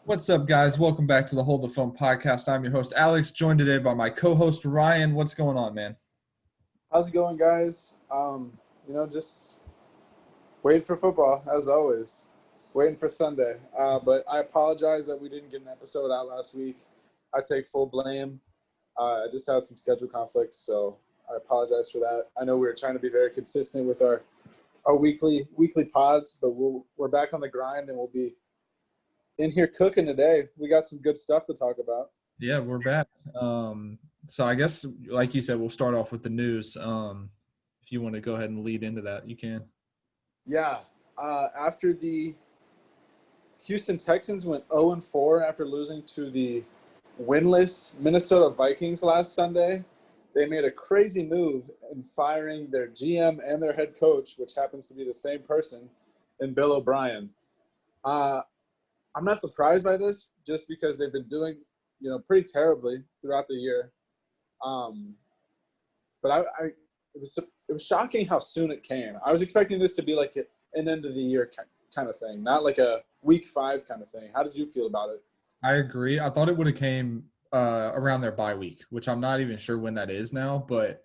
What's up, guys? Welcome back to the Hold the Phone podcast. I'm your host, Alex, joined today by my co-host, Ryan. What's going on, man? How's it going, guys? Just waiting for football as always. Waiting for Sunday. But I apologize that we didn't get an episode out last week. I take full blame. I just had some schedule conflicts, so I apologize for that. I know we were trying to be very consistent with our weekly pods, but we're back on the grind and we'll be in here cooking today. We got some good stuff to talk about. Yeah, we're back. So I guess, like you said, we'll start off with the news. If you want to go ahead and lead into that, you can. Yeah. After the Houston Texans went 0-4 after losing to the winless Minnesota Vikings last Sunday, they made a crazy move in firing their GM and their head coach, which happens to be the same person, in Bill O'Brien. I'm not surprised by this, just because they've been doing, pretty terribly throughout the year. But it was shocking how soon it came. I was expecting this to be like an end of the year kind of thing, not like a week 5 kind of thing. How did you feel about it? I agree. I thought it would have came around their bye week, which I'm not even sure when that is now, but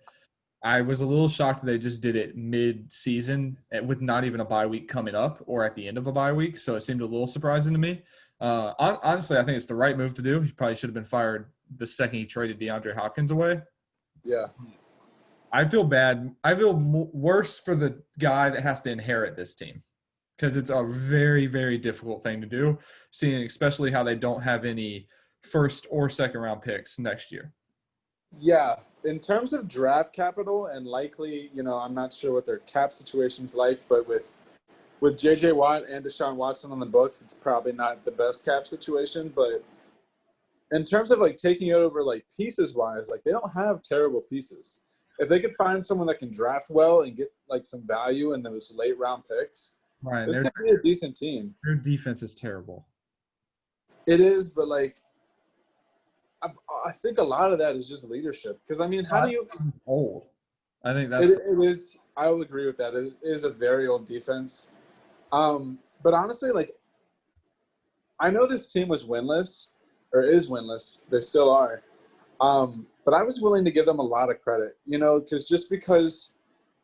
I was a little shocked that they just did it mid-season with not even a bye week coming up or at the end of a bye week, so it seemed a little surprising to me. Honestly, I think it's the right move to do. He probably should have been fired the second he traded DeAndre Hopkins away. Yeah. I feel bad. I feel worse for the guy that has to inherit this team because it's a very, very difficult thing to do, seeing especially how they don't have any first or second round picks next year. Yeah. In terms of draft capital and likely, I'm not sure what their cap situation's like, but with J.J. Watt and Deshaun Watson on the books, it's probably not the best cap situation. But in terms of, taking it over, pieces-wise, they don't have terrible pieces. If they could find someone that can draft well and get, some value in those late-round picks, Ryan, this could be a decent team. Their defense is terrible. It is, but, I think a lot of that is just leadership. Because, how do you – old. I think that's it is – I will agree with that. It is a very old defense. But honestly, I know this team was winless or is winless. They still are. But I was willing to give them a lot of credit, because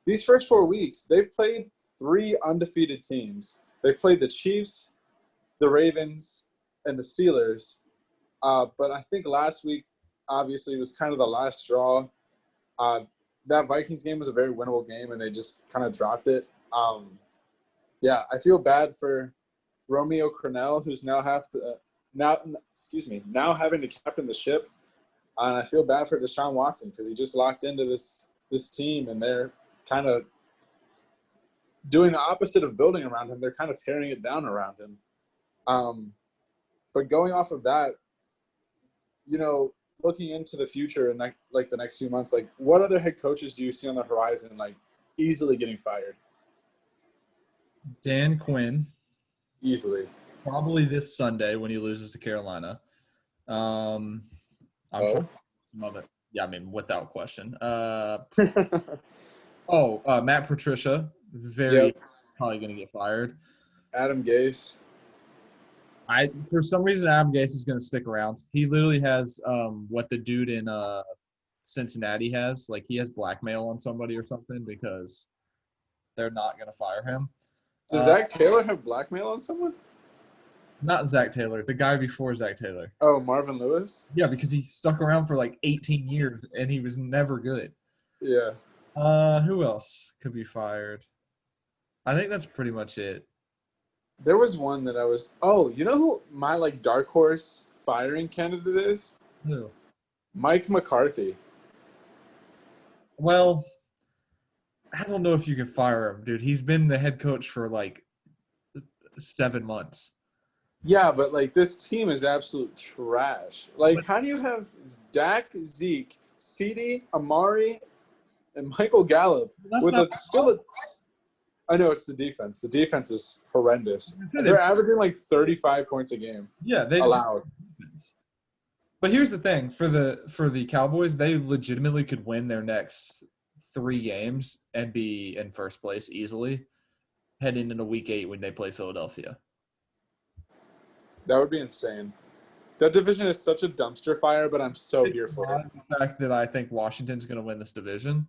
these first 4 weeks, they've played 3 undefeated teams. They've played the Chiefs, the Ravens, and the Steelers. But I think last week, obviously, was kind of the last straw. That Vikings game was a very winnable game, and they just kind of dropped it. Yeah, I feel bad for Romeo Crennel, who's now having to captain the ship. And I feel bad for Deshaun Watson because he just locked into this team, and they're kind of doing the opposite of building around him. They're kind of tearing it down around him. But going off of that, looking into the future and the next few months, what other head coaches do you see on the horizon, easily getting fired? Dan Quinn. Easily. Probably this Sunday when he loses to Carolina. I'm trying to some of it. Yeah, without question. Matt Patricia, probably going to get fired. Adam Gase. For some reason, Adam Gase is going to stick around. He literally has what the dude in Cincinnati has. He has blackmail on somebody or something because they're not going to fire him. Does Zach Taylor have blackmail on someone? Not Zach Taylor. The guy before Zach Taylor. Oh, Marvin Lewis? Yeah, because he stuck around for 18 years and he was never good. Yeah. Who else could be fired? I think that's pretty much it. There was one that I was – oh, you know who my, dark horse firing candidate is? Who? Mike McCarthy. Well, I don't know if you can fire him, dude. He's been the head coach for, 7 months. Yeah, but, this team is absolute trash. How do you have Dak, Zeke, CeeDee, Amari, and Michael Gallup I know it's the defense. The defense is horrendous. They're averaging 35 points a game. Yeah, they allowed. But here's the thing: for the Cowboys, they legitimately could win their next 3 games and be in first place easily, heading into Week 8 when they play Philadelphia. That would be insane. That division is such a dumpster fire, but I'm so It's here for it. not the fact that I think Washington's going to win this division.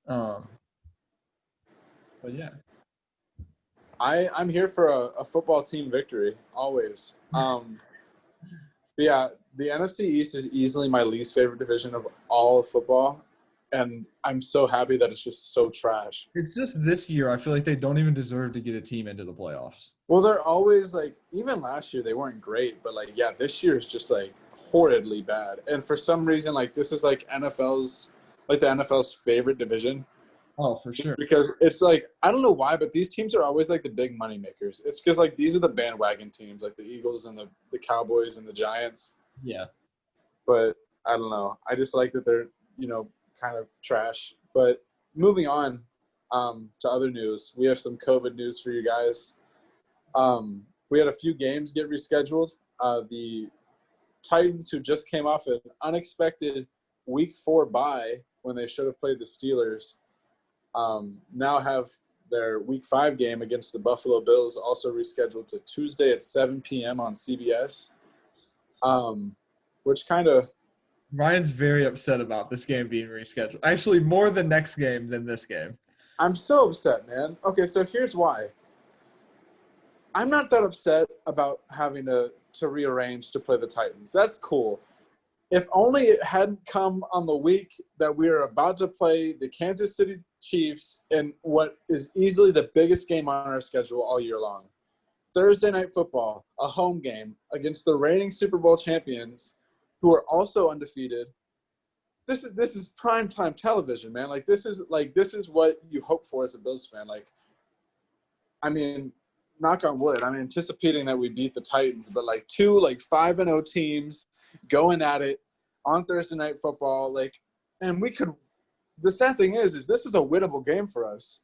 Um, but yeah, I'm here for a football team victory always. But yeah, the NFC East is easily my least favorite division of all of football, and I'm so happy that it's just so trash. it's just this year. I feel like they don't even deserve to get a team into the playoffs. Well, they're always like, even last year they weren't great, but like, yeah, this year is just like horridly bad. And for some reason, like this is like the NFL's favorite division Oh, for sure. because it's like, I don't know why, but these teams are always like the big money makers. It's because like these are the bandwagon teams, like the Eagles and the Cowboys and the Giants. Yeah. But I don't know. I just like that they're, kind of trash. But moving on to other news, we have some COVID news for you guys. We had a few games get rescheduled. The Titans, who just came off an unexpected Week 4 bye when they should have played the Steelers, now have their Week 5 game against the Buffalo Bills also rescheduled to Tuesday at 7 p.m. on CBS, which kind of – Ryan's very upset about this game being rescheduled. Actually, more the next game than this game. I'm so upset, man. Okay, so here's why. I'm not that upset about having to rearrange to play the Titans. That's cool. If only it hadn't come on the week that we are about to play the Kansas City Chiefs in what is easily the biggest game on our schedule all year long. Thursday Night Football, a home game against the reigning Super Bowl champions who are also undefeated. This is primetime television, man. This is what you hope for as a Bills fan. I mean, knock on wood, I'm anticipating that we beat the Titans, but two 5-0 teams going at it on Thursday Night Football, and we could. The sad thing is this is a winnable game for us.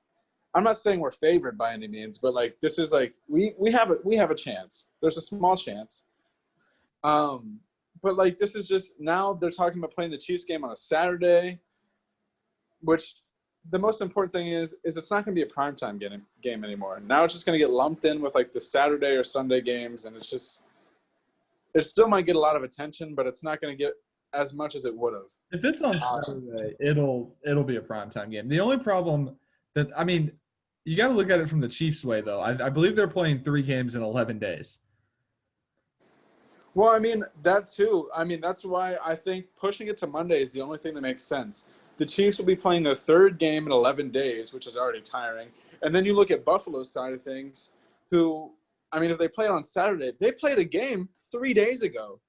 I'm not saying we're favored by any means, but this is we have a chance. There's a small chance. But this is just now they're talking about playing the Chiefs game on a Saturday, which the most important thing is it's not going to be a primetime game anymore. Now it's just going to get lumped in with the Saturday or Sunday games, and it still might get a lot of attention, but it's not going to get as much as it would have. If it's on Saturday, it'll be a primetime game. The only problem you got to look at it from the Chiefs' way, though. I believe they're playing 3 games in 11 days. Well, that too. That's why I think pushing it to Monday is the only thing that makes sense. The Chiefs will be playing their 3rd game in 11 days, which is already tiring. And then you look at Buffalo's side of things, who, if they play it on Saturday, they played a game 3 days ago.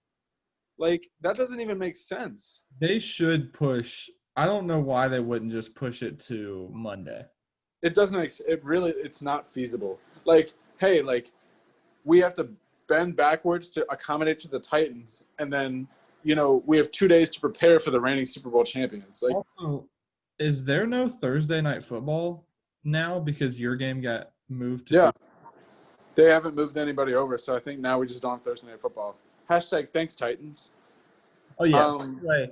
That doesn't even make sense. They should push. I don't know why they wouldn't just push it to Monday. It doesn't make – it's not feasible. Hey, we have to bend backwards to accommodate to the Titans, and then – we have 2 days to prepare for the reigning Super Bowl champions. Also, is there no Thursday Night Football now because your game got moved to – Yeah. They haven't moved anybody over, so I think now we just don't have Thursday Night Football. #thanks Titans. Oh, yeah. Right.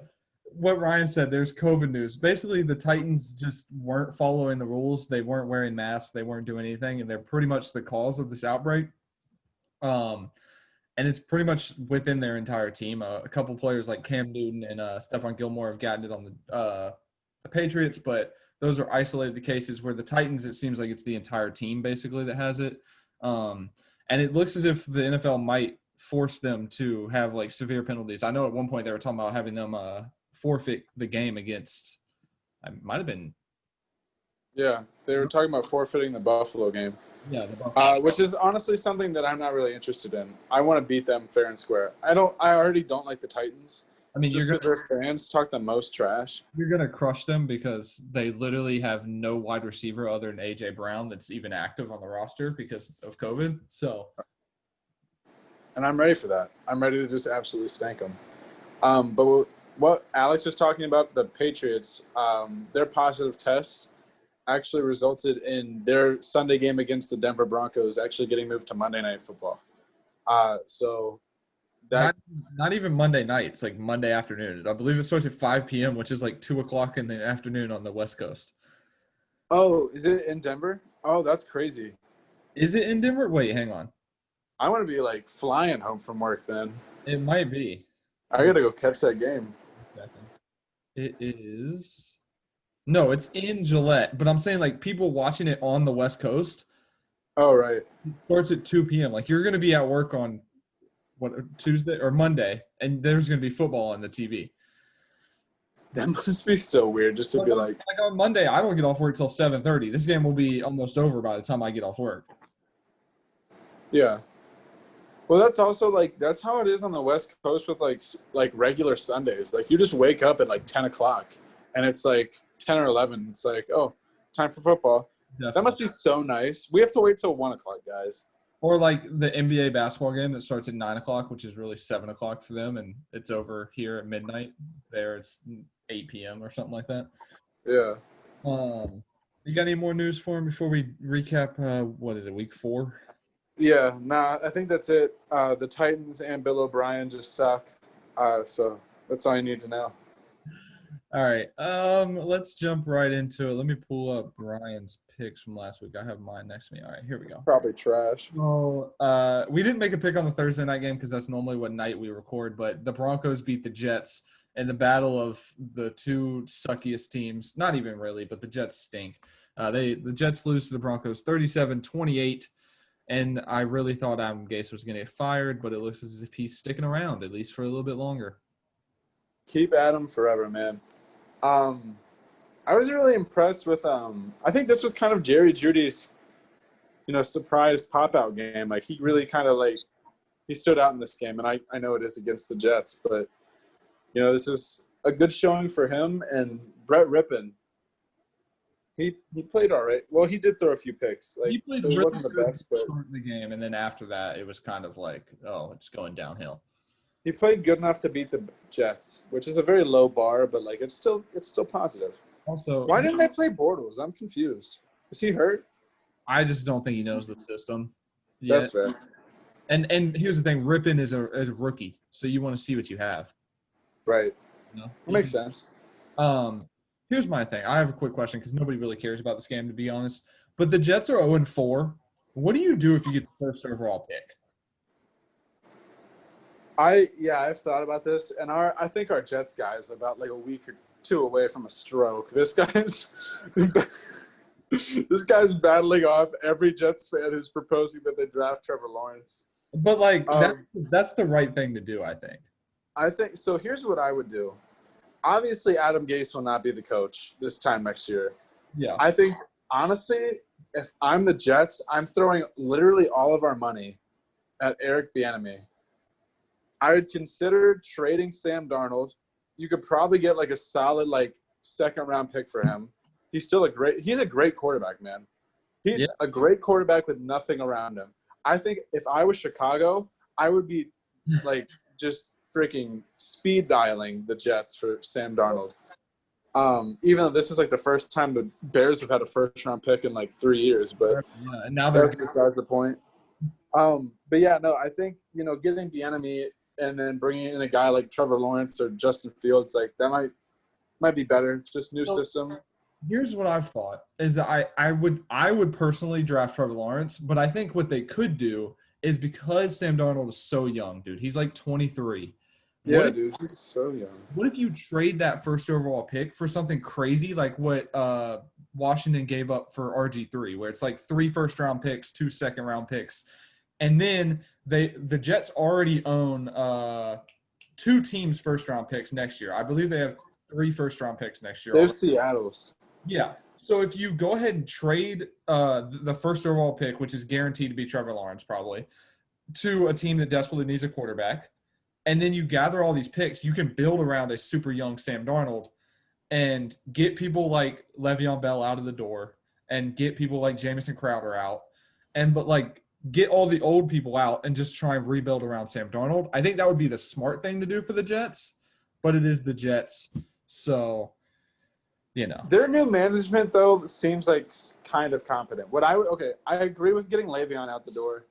What Ryan said, there's COVID news. Basically, the Titans just weren't following the rules. They weren't wearing masks. They weren't doing anything, and they're pretty much the cause of this outbreak. And it's pretty much within their entire team. A couple players like Cam Newton and Stephon Gilmore have gotten it on the Patriots, but those are isolated cases where the Titans, it seems like it's the entire team basically that has it. And it looks as if the NFL might force them to have severe penalties. I know at one point they were talking about having them forfeit the game against – it might have been – Yeah, they were talking about forfeiting the Buffalo game. Yeah, the Buffalo. Which is honestly something that I'm not really interested in. I want to beat them fair and square. I already don't like the Titans. Just because their fans talk the most trash. You're gonna crush them because they literally have no wide receiver other than AJ Brown that's even active on the roster because of COVID. So, and I'm ready for that. I'm ready to just absolutely spank them. But what Alex was talking about, the Patriots, their positive test actually resulted in their Sunday game against the Denver Broncos actually getting moved to Monday Night Football. So that not even Monday night. It's Monday afternoon. I believe it starts at 5 p.m., which is 2 o'clock in the afternoon on the West Coast. Oh, is it in Denver? Oh, that's crazy. Is it in Denver? Wait, hang on. I want to be like flying home from work, man. It might be. I gotta go catch that game. It is. No, it's in Gillette, but I'm saying like people watching it on the West Coast Oh, right. starts at 2 p.m. Like you're going to be at work on what Tuesday or Monday, and there's going to be football on the TV. That must be so weird just to be like, on Monday, I don't get off work till 7:30. This game will be almost over by the time I get off work. yeah. Well, that's also like that's how it is on the West Coast with like regular Sundays. Like you just wake up at like 10 o'clock, and it's like 10 or 11. It's like, oh, time for football. Definitely. That must be so nice. We have to wait till 1 o'clock, guys. Or like the NBA basketball game that starts at 9 o'clock, which is really 7 o'clock for them, and it's over here at midnight. There, it's 8 p.m. or something like that. Yeah. You got any more news for him before we recap? What is it, week 4? Yeah. Nah, I think that's it. The Titans and Bill O'Brien just suck. So that's all you need to know. All right. Let's jump right into it. Let me pull up Brian's picks from last week. I have mine next to me. All right, here we go. Probably trash. Oh, we didn't make a pick on the Thursday night game because that's normally what night we record. But the Broncos beat the Jets in the battle of the two suckiest teams. Not even really, but the Jets stink. The Jets lose to the Broncos 37-28. And I really thought Adam Gase was going to get fired, but it looks as if he's sticking around, at least for a little bit longer. Keep Adam forever, man. I was really impressed with I think this was kind of Jerry Jeudy's, surprise pop-out game. Like, he really kind of, he stood out in this game, and I know it is against the Jets, but, this is a good showing for him. And Brett Rippon, he played all right. Well, he did throw a few picks. He played so he really wasn't the best, but in the game, and then after that, it was kind of like, oh, it's going downhill. he played good enough to beat the Jets, which is a very low bar, but it's still positive. Also, Why didn't they play Bortles? I'm confused. Is he hurt? I just don't think he knows the system. Yeah, That's fair. And here's the thing: Rippon is a rookie, so you want to see what you have. Right. That makes sense. Here's my thing. I have a quick question because nobody really cares about this game, to be honest. But the Jets are 0-4. What do you do if you get the first overall pick? I've thought about this, and I think our Jets guy is about a week or two away from a stroke. This guy's battling off every Jets fan who's proposing that they draft Trevor Lawrence. But that's the right thing to do, I think. I think so. Here's what I would do. Obviously, Adam Gase will not be the coach this time next year. Yeah. I think, honestly, if I'm the Jets, I'm throwing literally all of our money at Eric Bieniemy. I would consider trading Sam Darnold. You could probably get a solid second-round pick for him. He's a great quarterback, man. He's a great quarterback with nothing around him. I think if I was Chicago, I would be just freaking speed dialing the Jets for Sam Darnold. Even though this is the first time the Bears have had a first-round pick in 3 years, but and now that's besides the point. But yeah, no, I think getting Bieniemy and then bringing in a guy like Trevor Lawrence or Justin Fields, that might be better. Just new system. Here's what I've thought is that I would personally draft Trevor Lawrence, but I think what they could do is because Sam Darnold is so young, dude. He's 23. Yeah, dude, he's so young. What if you trade that first overall pick for something crazy like what Washington gave up for RG3, where it's 3 first-round picks, 2 second-round picks, and then the Jets already own 2 teams' first-round picks next year. I believe they have 3 first-round picks next year. There's Seattle's. Yeah. So if you go ahead and trade the first overall pick, which is guaranteed to be Trevor Lawrence probably, to a team that desperately needs a quarterback, and then you gather all these picks, you can build around a super young Sam Darnold and get people like Le'Veon Bell out of the door and get people like Jamison Crowder out but get all the old people out and just try and rebuild around Sam Darnold. I think that would be the smart thing to do for the Jets, but it is the Jets. So, Their new management, though, seems kind of competent. I agree with getting Le'Veon out the door.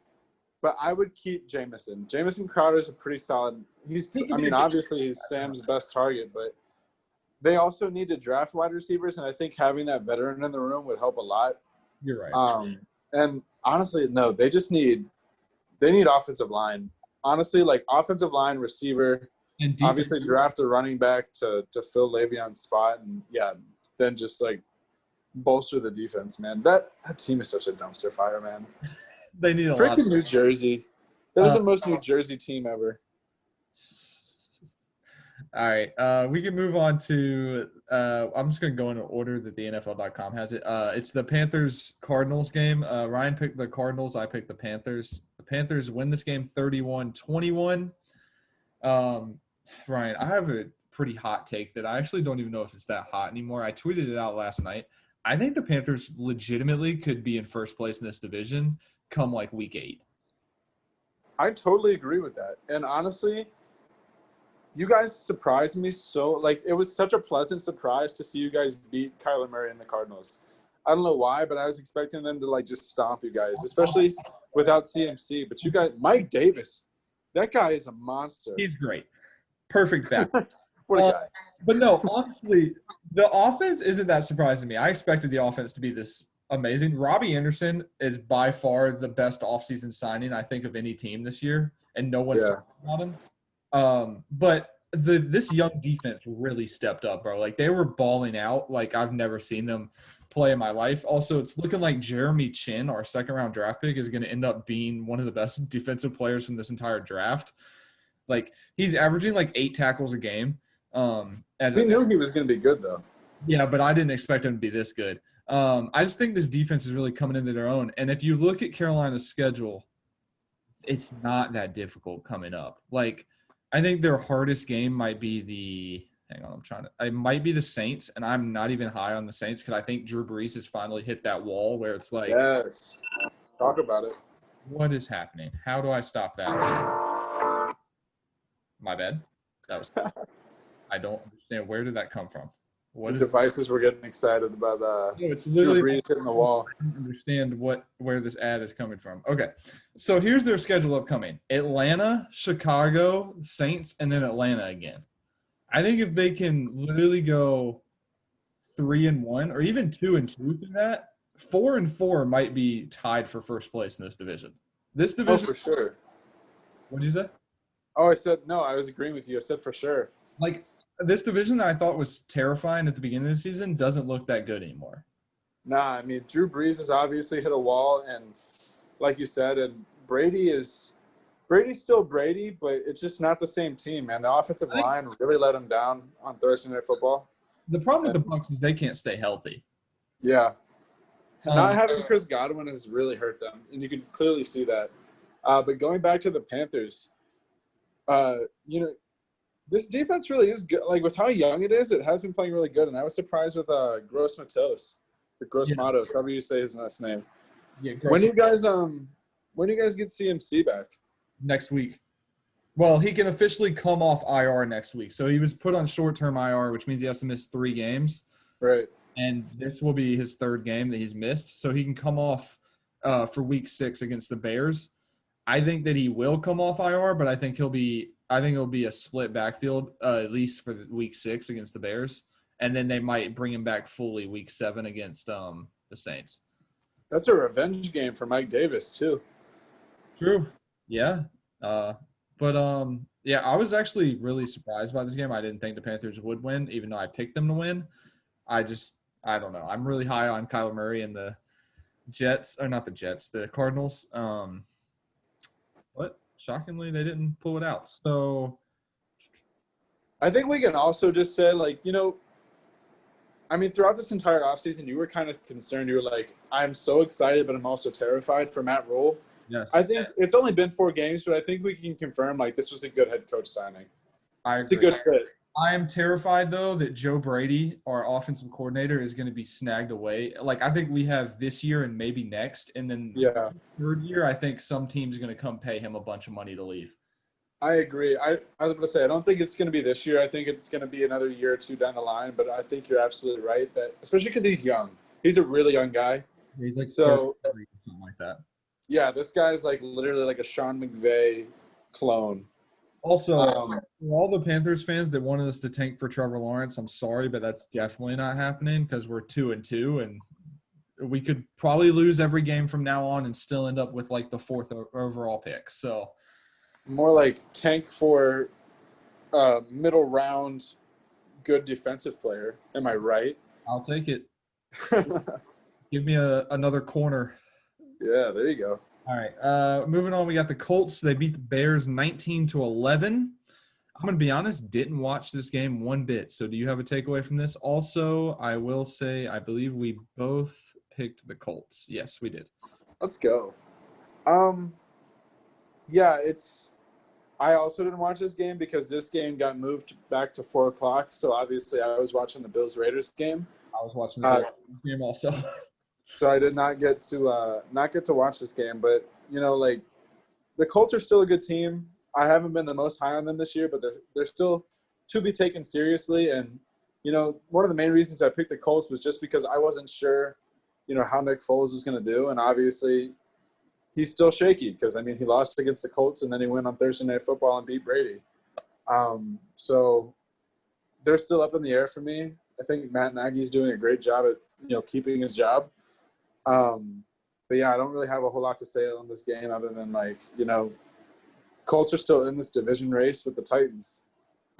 But I would keep Jamison. Jamison Crowder is a pretty solid. Obviously he's Sam's best target, but they also need to draft wide receivers, and I think having that veteran in the room would help a lot. You're right. And honestly, no, they They need offensive line. Honestly, like offensive line, receiver, And defense. obviously draft a running back to fill Le'Veon's spot, and then just like bolster the defense, man. That team is such a dumpster fire, man. They need a lot. Freaking New Jersey. That is the most New Jersey team ever. All right. We can move on to I'm just going to go in order that the NFL.com has it. It's the Panthers-Cardinals game. Ryan picked the Cardinals. I picked the Panthers. The Panthers win this game 31-21. Ryan, I have a pretty hot take that I actually don't even know if it's that hot anymore. I tweeted it out last night. I think the Panthers legitimately could be in first place in this division come like week 8. I totally agree with that. And honestly, you guys surprised me so. Like, it was such a pleasant surprise to see you guys beat Kyler Murray and the Cardinals. I don't know why, but I was expecting them to, like, just stomp you guys, especially without CMC. But you guys – Mike Davis, that guy is a monster. He's great. Perfect back. What a guy. But no, honestly, the offense isn't that surprising to me. I expected the offense to be this amazing. Robbie Anderson is by far the best offseason signing, I think, of any team this year, and no one's talking about him. But this young defense really stepped up, bro. Like, they were balling out like I've never seen them play in my life. Also, it's looking like Jeremy Chin, our second-round draft pick, is going to end up being one of the best defensive players from this entire draft. Like, he's averaging like 8 tackles a game. We knew he was going to be good, though. Yeah, but I didn't expect him to be this good. I just think this defense is really coming into their own. And if you look at Carolina's schedule, it's not that difficult coming up. Like, I think their hardest game might be it might be the Saints, and I'm not even high on the Saints because I think Drew Brees has finally hit that wall where it's like, yes, talk about it. What is happening? How do I stop that? My bad. That was. I don't understand. Where did that come from? What devices were getting excited about it's literally Drew Brees hitting the wall. I don't understand where this ad is coming from. Okay. So here's their schedule upcoming. Atlanta, Chicago, Saints, and then Atlanta again. I think if they can literally go 3-1 or even 2-2 through that, 4-4 might be tied for first place in this division. This division. Oh, for sure. What did you say? Oh, I said no. I was agreeing with you. I said for sure. Like, this division that I thought was terrifying at the beginning of the season doesn't look that good anymore. Nah, I mean, Drew Brees has obviously hit a wall, and like you said, and Brady's still Brady, but it's just not the same team, man. The offensive line really let him down on Thursday Night Football. The problem with the Bucs is they can't stay healthy. Yeah. Not having Chris Godwin has really hurt them, and you can clearly see that. But going back to the Panthers, this defense really is good. Like, with how young it is, it has been playing really good. And I was surprised with Gross Matos, or Gross Matos, however you say his last name. Yeah. When do you guys get CMC back? Next week. Well, he can officially come off IR next week. So he was put on short-term IR, which means he has to miss 3 games. Right. And this will be his 3rd game that he's missed. So he can come off for week 6 against the Bears. I think that he will come off IR, but I think it'll be a split backfield, at least for week 6 against the Bears. And then they might bring him back fully week 7 against the Saints. That's a revenge game for Mike Davis, too. True. Yeah. I was actually really surprised by this game. I didn't think the Panthers would win, even though I picked them to win. I don't know. I'm really high on Kyler Murray and the Cardinals. But shockingly, they didn't pull it out. So I think we can also just say, throughout this entire offseason, you were kind of concerned. You were like, I'm so excited, but I'm also terrified for Matt Rule. Yes. I think it's only been 4 games, but I think we can confirm, this was a good head coach signing. I agree. It's a good fit. I am terrified, though, that Joe Brady, our offensive coordinator, is going to be snagged away. I think we have this year and maybe next. And then the 3rd year, I think some team's going to come pay him a bunch of money to leave. I agree. I was going to say, I don't think it's going to be this year. I think it's going to be another year or 2 down the line. But I think you're absolutely right, that especially because he's young. He's a really young guy. He's like so, something like that. Yeah, this guy's literally like a Sean McVay clone. Also, for all the Panthers fans that wanted us to tank for Trevor Lawrence, I'm sorry, but that's definitely not happening because we're 2-2, and we could probably lose every game from now on and still end up with like the fourth overall pick. So More like tank for middle round good defensive player. Am I right? I'll take it. Yeah, Give me another corner. there you go. All right. Moving on, we got the Colts. They beat the Bears 19-11. I'm going to be honest, didn't watch this game one bit. So do you have a takeaway from this? Also, I will say I believe we both picked the Colts. Yes, we did. Let's go. Yeah, I also didn't watch this game because this game got moved back to 4:00. So obviously, I was watching the Bills Raiders game. I was watching the game also. So I did not get to watch this game. But like the Colts are still a good team. I haven't been the most high on them this year, but they're still to be taken seriously. And one of the main reasons I picked the Colts was just because I wasn't sure, how Nick Foles was going to do, and obviously he's still shaky because he lost against the Colts and then he went on Thursday Night Football and beat Brady. So they're still up in the air for me. I think Matt Nagy's doing a great job at keeping his job. But yeah, I don't really have a whole lot to say on this game other than Colts are still in this division race with the Titans.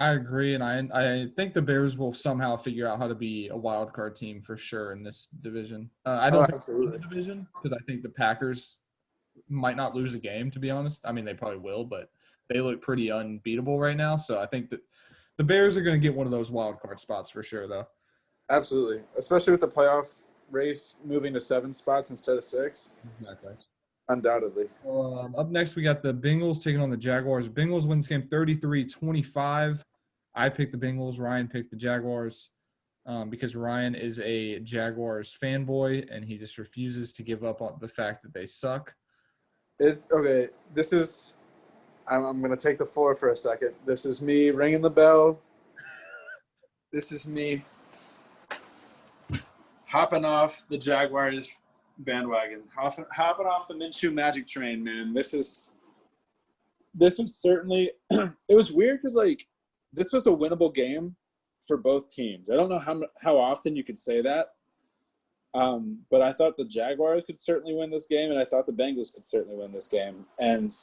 I agree, and I think the Bears will somehow figure out how to be a wild card team for sure in this division. I don't think they're in the division because I think the Packers might not lose a game, to be honest. They probably will, but they look pretty unbeatable right now. So I think that the Bears are going to get one of those wild card spots for sure, though. Absolutely, especially with the playoff race moving to 7 spots instead of 6. Exactly. Undoubtedly. Up next, we got the Bengals taking on the Jaguars. Bengals win this game 33-25. I picked the Bengals. Ryan picked the Jaguars because Ryan is a Jaguars fanboy, and he just refuses to give up on the fact that they suck. Okay, this is – I'm going to take the floor for a second. This is me ringing the bell. This is me hopping off the Jaguars bandwagon, hopping off the Minshew magic train, man. This was certainly – it was weird because, this was a winnable game for both teams. I don't know how often you could say that, but I thought the Jaguars could certainly win this game, and I thought the Bengals could certainly win this game. And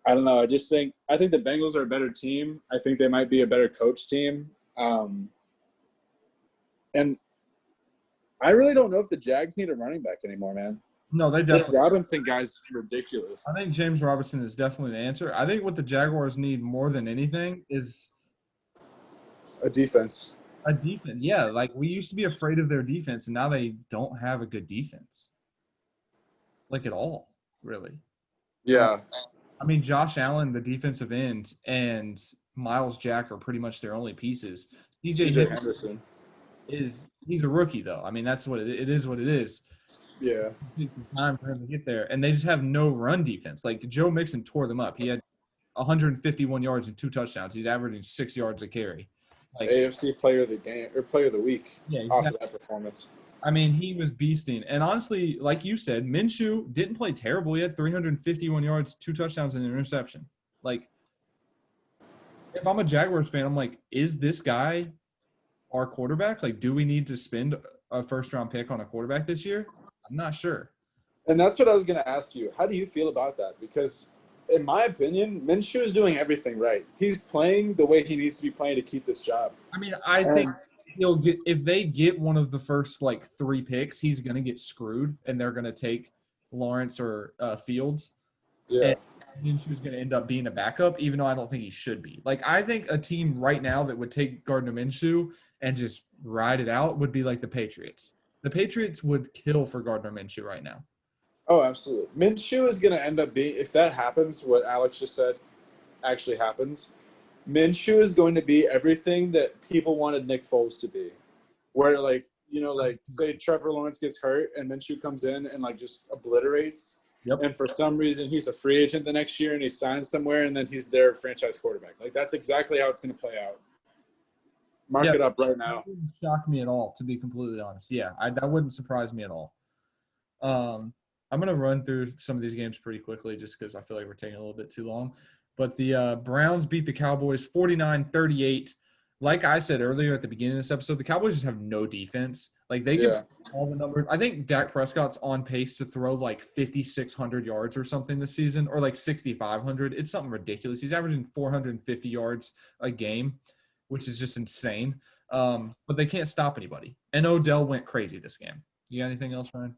I don't know. I think the Bengals are a better team. I think they might be a better coach team. And I really don't know if the Jags need a running back anymore, man. No, they This definitely. Robinson guy's ridiculous. I think James Robinson is definitely the answer. I think what the Jaguars need more than anything is A defense. a defense. Yeah, we used to be afraid of their defense, and now they don't have a good defense. At all, really. Yeah. Josh Allen, the defensive end, and Miles Jack are pretty much their only pieces. CJ Henderson. He's a rookie, though. That's what it is what it is. Yeah. It takes some time for him to get there. And they just have no run defense. Joe Mixon tore them up. He had 151 yards and 2 touchdowns. He's averaging 6 yards a carry. AFC player of the game or player of the week off of that performance. He was beasting. And honestly, like you said, Minshew didn't play terrible. He had 351 yards, 2 touchdowns, and an interception. If I'm a Jaguars fan, I'm like, is this guy our quarterback? Do we need to spend a first-round pick on a quarterback this year? I'm not sure. And that's what I was going to ask you. How do you feel about that? Because in my opinion, Minshew is doing everything right. He's playing the way he needs to be playing to keep this job. I think he'll get – if they get one of the first, 3 picks, he's going to get screwed, and they're going to take Lawrence or Fields. Yeah. And Minshew's going to end up being a backup, even though I don't think he should be. I think a team right now that would take Gardner Minshew and just ride it out would be the Patriots. The Patriots would kill for Gardner Minshew right now. Oh, absolutely. Minshew is going to end up being – if that happens, what Alex just said actually happens, Minshew is going to be everything that people wanted Nick Foles to be. Where, say Trevor Lawrence gets hurt and Minshew comes in and, just obliterates. Yep. And for some reason he's a free agent the next year and he signs somewhere and then he's their franchise quarterback. That's exactly how it's going to play out. Mark it up right now. That wouldn't shock me at all, to be completely honest. Yeah, that wouldn't surprise me at all. I'm going to run through some of these games pretty quickly just because I feel like we're taking a little bit too long. But the Browns beat the Cowboys 49-38. like I said earlier at the beginning of this episode, the Cowboys just have no defense. Like they can Yeah. all the numbers. I think Dak Prescott's on pace to throw like 5,600 yards or something this season, or like 6,500. It's something ridiculous. He's averaging 450 yards a game, which is just insane. But they can't stop anybody. And Odell went crazy this game. You got anything else, Ryan?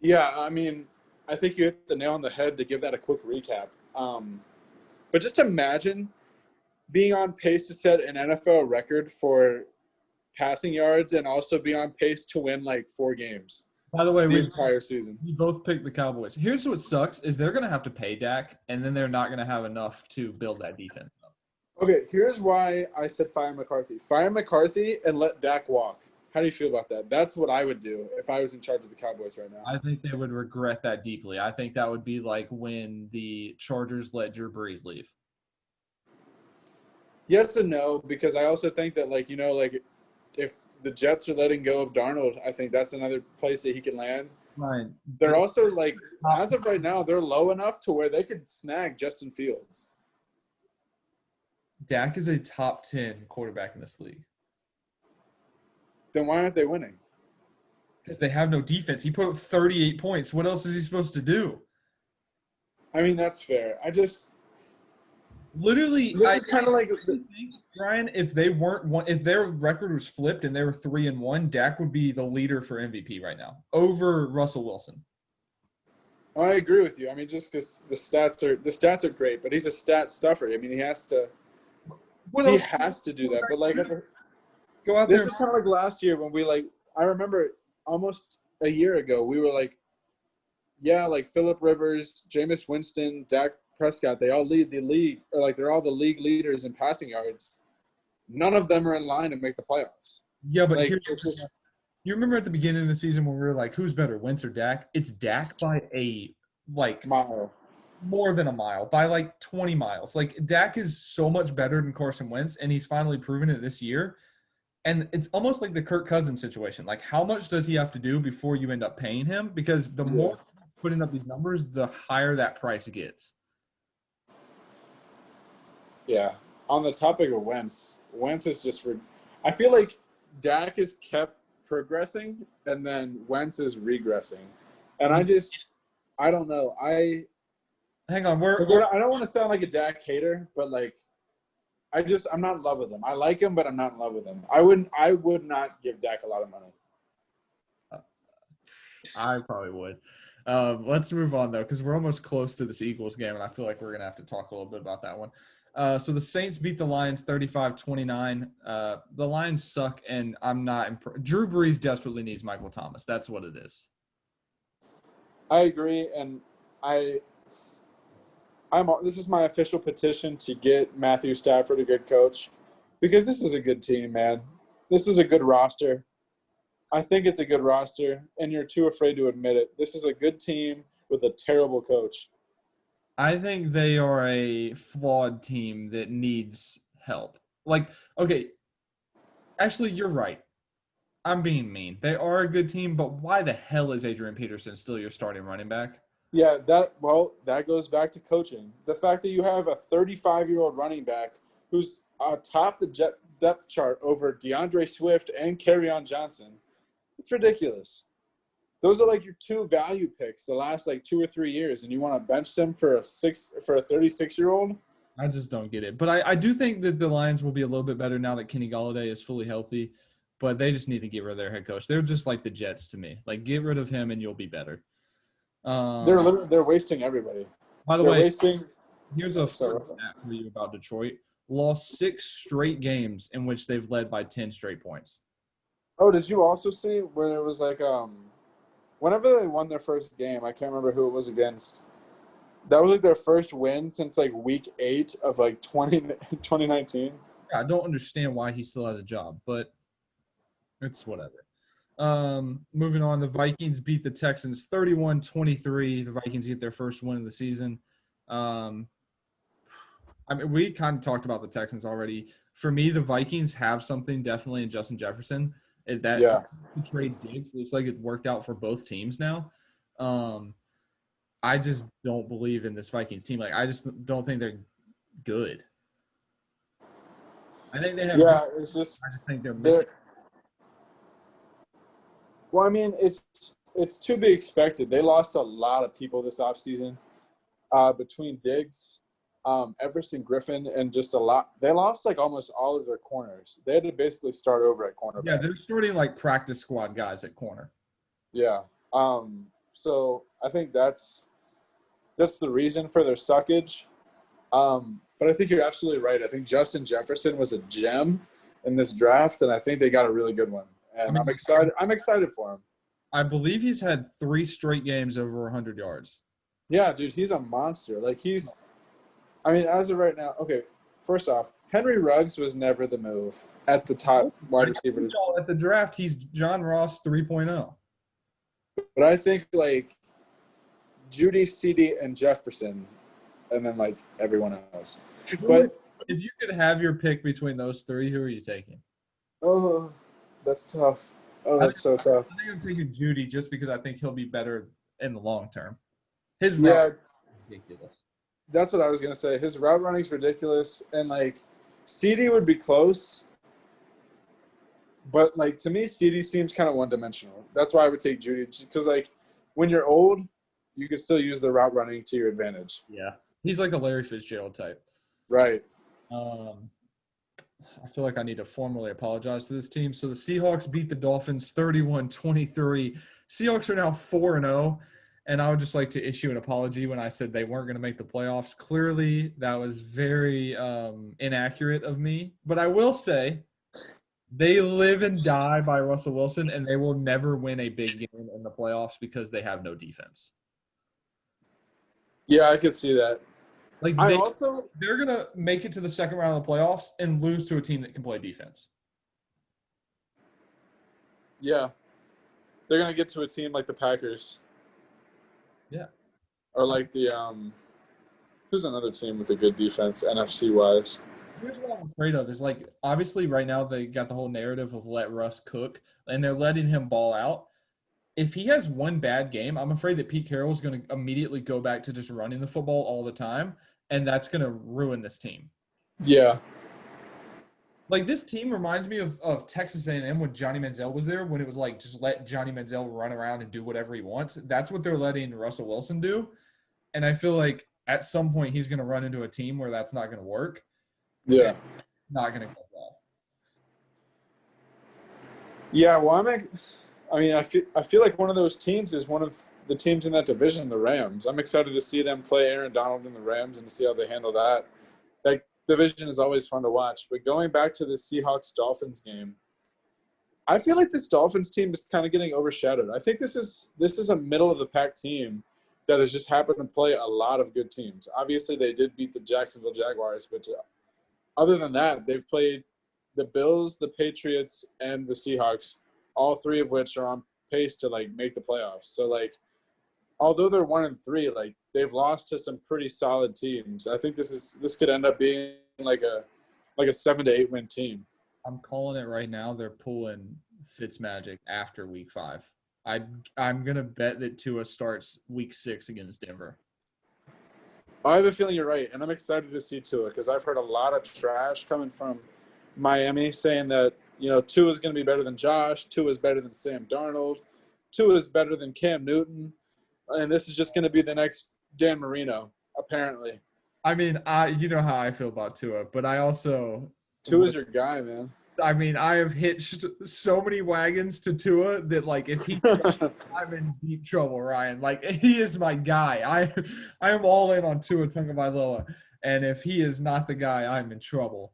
Yeah, I mean, I think you hit the nail on the head to give that a quick recap. But just imagine being on pace to set an NFL record for passing yards and also be on pace to win like 4 games By the way, the entire season. we both picked the Cowboys. Here's what sucks is they're going to have to pay Dak, and then they're not going to have enough to build that defense up. Okay, here's why I said fire McCarthy. Fire McCarthy and let Dak walk. How do you feel about that? That's what I would do if I was in charge of the Cowboys right now. I think they would regret that deeply. I think that would be like when the Chargers let Drew Brees leave. Yes and no, because I also think that, like, if the Jets are letting go of Darnold, I think that's another place that he can land. Ryan, They're also, like, as of right now, they're low enough to where they could snag Justin Fields. Dak is a top 10 quarterback in this league Then why aren't they winning? because they have no defense. He put up 38 points. What else is he supposed to do? I mean, that's fair. Literally, This is kind of like – Ryan, if they weren't one, if their record was flipped and they were 3-1, Dak would be the leader for MVP right now over Russell Wilson. I agree with you. I mean, just because the stats are great, but he's a stat stuffer. I mean, he has to do that. But like, Go out this there. is kind of like last year when I remember almost a year ago, we were like, yeah, like Phillip Rivers, Jameis Winston, Dak Prescott, they all lead the league, or like they're all the league leaders in passing yards. None of them are in line to make the playoffs. Yeah, but Like, here's it's just, you remember at the beginning of the season when we were like, who's better, Wentz or Dak? It's Dak by mile. more than a mile, by like 20 miles. Like Dak is so much better than Carson Wentz, and he's finally proven it this year. And it's almost like the Kirk Cousins situation. Like, how much does he have to do before you end up paying him? Because the more putting up these numbers, the higher that price gets. Yeah. On the topic of Wentz is just I feel like Dak is kept progressing and then Wentz is regressing. And I don't know. Hang on, I don't want to sound like a Dak hater, but like I'm not in love with him. I like him, but I'm not in love with him. I would not give Dak a lot of money. I probably would. Let's move on, though, because we're almost close to this Eagles game, and I feel like we're going to have to talk a little bit about that one. So the Saints beat the Lions 35-29. The Lions suck, and I'm not impressed. Drew Brees desperately needs Michael Thomas. That's what it is. I agree, and this is my official petition to get Matthew Stafford a good coach, because this is a good team, man. This is a good roster. I think it's a good roster, and you're too afraid to admit it. This is a good team with a terrible coach. I think they are a flawed team that needs help. Like, okay, actually, you're right. I'm being mean. They are a good team, but why the hell is Adrian Peterson still your starting running back? Yeah, that goes back to coaching. The fact that you have a 35-year-old running back who's atop the depth chart over DeAndre Swift and Kerryon Johnson, it's ridiculous. Those are like your 2 value picks the last like 2 or 3 years, and you want to bench them for a 36-year-old? I just don't get it. But I do think that the Lions will be a little bit better now that Kenny Golladay is fully healthy, but they just need to get rid of their head coach. They're just like the Jets to me. Like, get rid of him and you'll be better. They're wasting everybody. By the They're way, wasting. here's a stat for you about Detroit. Lost 6 straight games in which they've led by 10 straight points. Oh, did you also see where it was like whenever they won their first game, I can't remember who it was against. That was like their first win since like week 8 of like 2019. Yeah, I don't understand why he still has a job, but it's whatever. Moving on, the Vikings beat the Texans 31-23. The Vikings get their first win of the season. I mean, we kind of talked about the Texans already. For me, the Vikings have something definitely in Justin Jefferson. Trade Diggs looks like it worked out for both teams now. I just don't believe in this Vikings team. Like, I just don't think they're good. I think they have. Yeah, it's just I just think they're they're missing. well, I mean, it's to be expected. They lost a lot of people this offseason, between Diggs, Everson Griffin, and just a lot. They lost like almost all of their corners. They had to basically start over at Yeah, cornerback. they're starting like practice squad guys at corner. Yeah. So I think that's the reason for their suckage. But I think you're absolutely right. I think Justin Jefferson was a gem in this draft, and I think they got a really good one. I And mean, I'm excited. I'm excited for him. I believe he's had 3 straight games over 100 yards. Yeah, dude, he's a monster. Like he's. I mean, as of right now, okay. First off, Henry Ruggs was never the move at the top wide receiver. At the draft, he's John Ross 3.0. But I think like Judy, CD, and Jefferson, and then like everyone else. But If you could have your pick between those 3, who are you taking? oh, that's tough. Oh, that's so tough. I think I'm taking Judy just because I think he'll be better in the long term. His Yeah, route is ridiculous. that's what I was gonna say. His route running's ridiculous, and like CD would be close, but like to me, CD seems kind of one-dimensional. That's why I would take Judy, because like when you're old, you can still use the route running to your advantage. Yeah. He's like a Larry Fitzgerald type. Right. I feel like I need to formally apologize to this team. So the Seahawks beat the Dolphins 31-23. Seahawks are now 4-0, and I would just like to issue an apology when I said they weren't going to make the playoffs. Clearly, that was very inaccurate of me. But I will say they live and die by Russell Wilson, and they will never win a big game in the playoffs because they have no defense. Yeah, I could see that. Like they're gonna make it to the second round of the playoffs and lose to a team that can play defense. Yeah, they're gonna get to a team like the Packers. Yeah. Or like the who's another team with a good defense NFC wise? Here's what I'm afraid of is like obviously right now they got the whole narrative of let Russ cook and they're letting him ball out. If he has one bad game, I'm afraid that Pete Carroll is going to immediately go back to just running the football all the time, and that's going to ruin this team. Yeah. Like this team reminds me of Texas A&M when Johnny Manziel was there, when it was like just let Johnny Manziel run around and do whatever he wants. That's what they're letting Russell Wilson do, and I feel like at some point he's going to run into a team where that's not going to work. Yeah. Not going to go well. Yeah. Well, I feel like one of those teams is one of the teams in that division, the Rams. I'm excited to see them play Aaron Donald and the Rams and to see how they handle that. That division is always fun to watch. But going back to the Seahawks-Dolphins game, I feel like this Dolphins team is kind of getting overshadowed. I think this is a middle-of-the-pack team that has just happened to play a lot of good teams. Obviously, they did beat the Jacksonville Jaguars, but other than that, they've played the Bills, the Patriots, and the Seahawks, all 3 of which are on pace to like make the playoffs. So like, although they're 1-3, like they've lost to some pretty solid teams. I think this could end up being like a 7 to 8 win team. I'm calling it right now. They're pulling Fitzmagic after week 5. I'm gonna bet that Tua starts week 6 against Denver. I have a feeling you're right, and I'm excited to see Tua because I've heard a lot of trash coming from Miami saying that, Tua is going to be better than Josh, Tua is better than Sam Darnold, Tua is better than Cam Newton, and this is just going to be the next Dan Marino, apparently. I mean, you know how I feel about Tua, but I also Tua's your guy, man. I mean, I have hitched so many wagons to Tua that like if he I'm in deep trouble, Ryan. Like he is my guy. I am all in on Tua Tagovailoa, and if he is not the guy, I'm in trouble.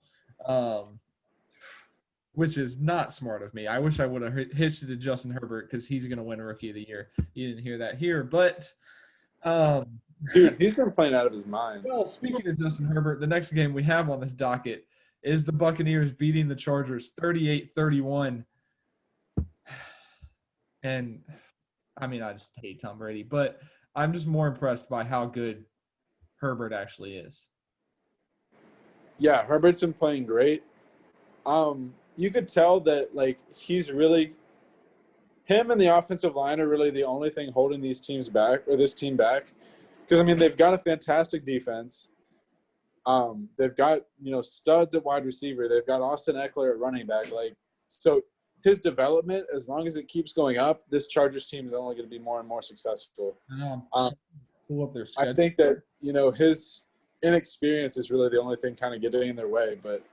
Which is not smart of me. I wish I would have hitched it to Justin Herbert because he's going to win Rookie of the Year. You didn't hear that here, but dude, he's been playing out of his mind. Well, speaking of Justin Herbert, the next game we have on this docket is the Buccaneers beating the Chargers 38-31. And, I mean, I just hate Tom Brady, but I'm just more impressed by how good Herbert actually is. Yeah, Herbert's been playing great. You could tell that, like, he's really – him and the offensive line are really the only thing holding these teams back or this team back. Because, I mean, they've got a fantastic defense. They've got, studs at wide receiver. They've got Austin Eckler at running back. So his development, as long as it keeps going up, this Chargers team is only going to be more and more successable. I know. Pull up their I schedule. think that, his inexperience is really the only thing kind of getting in their way. But,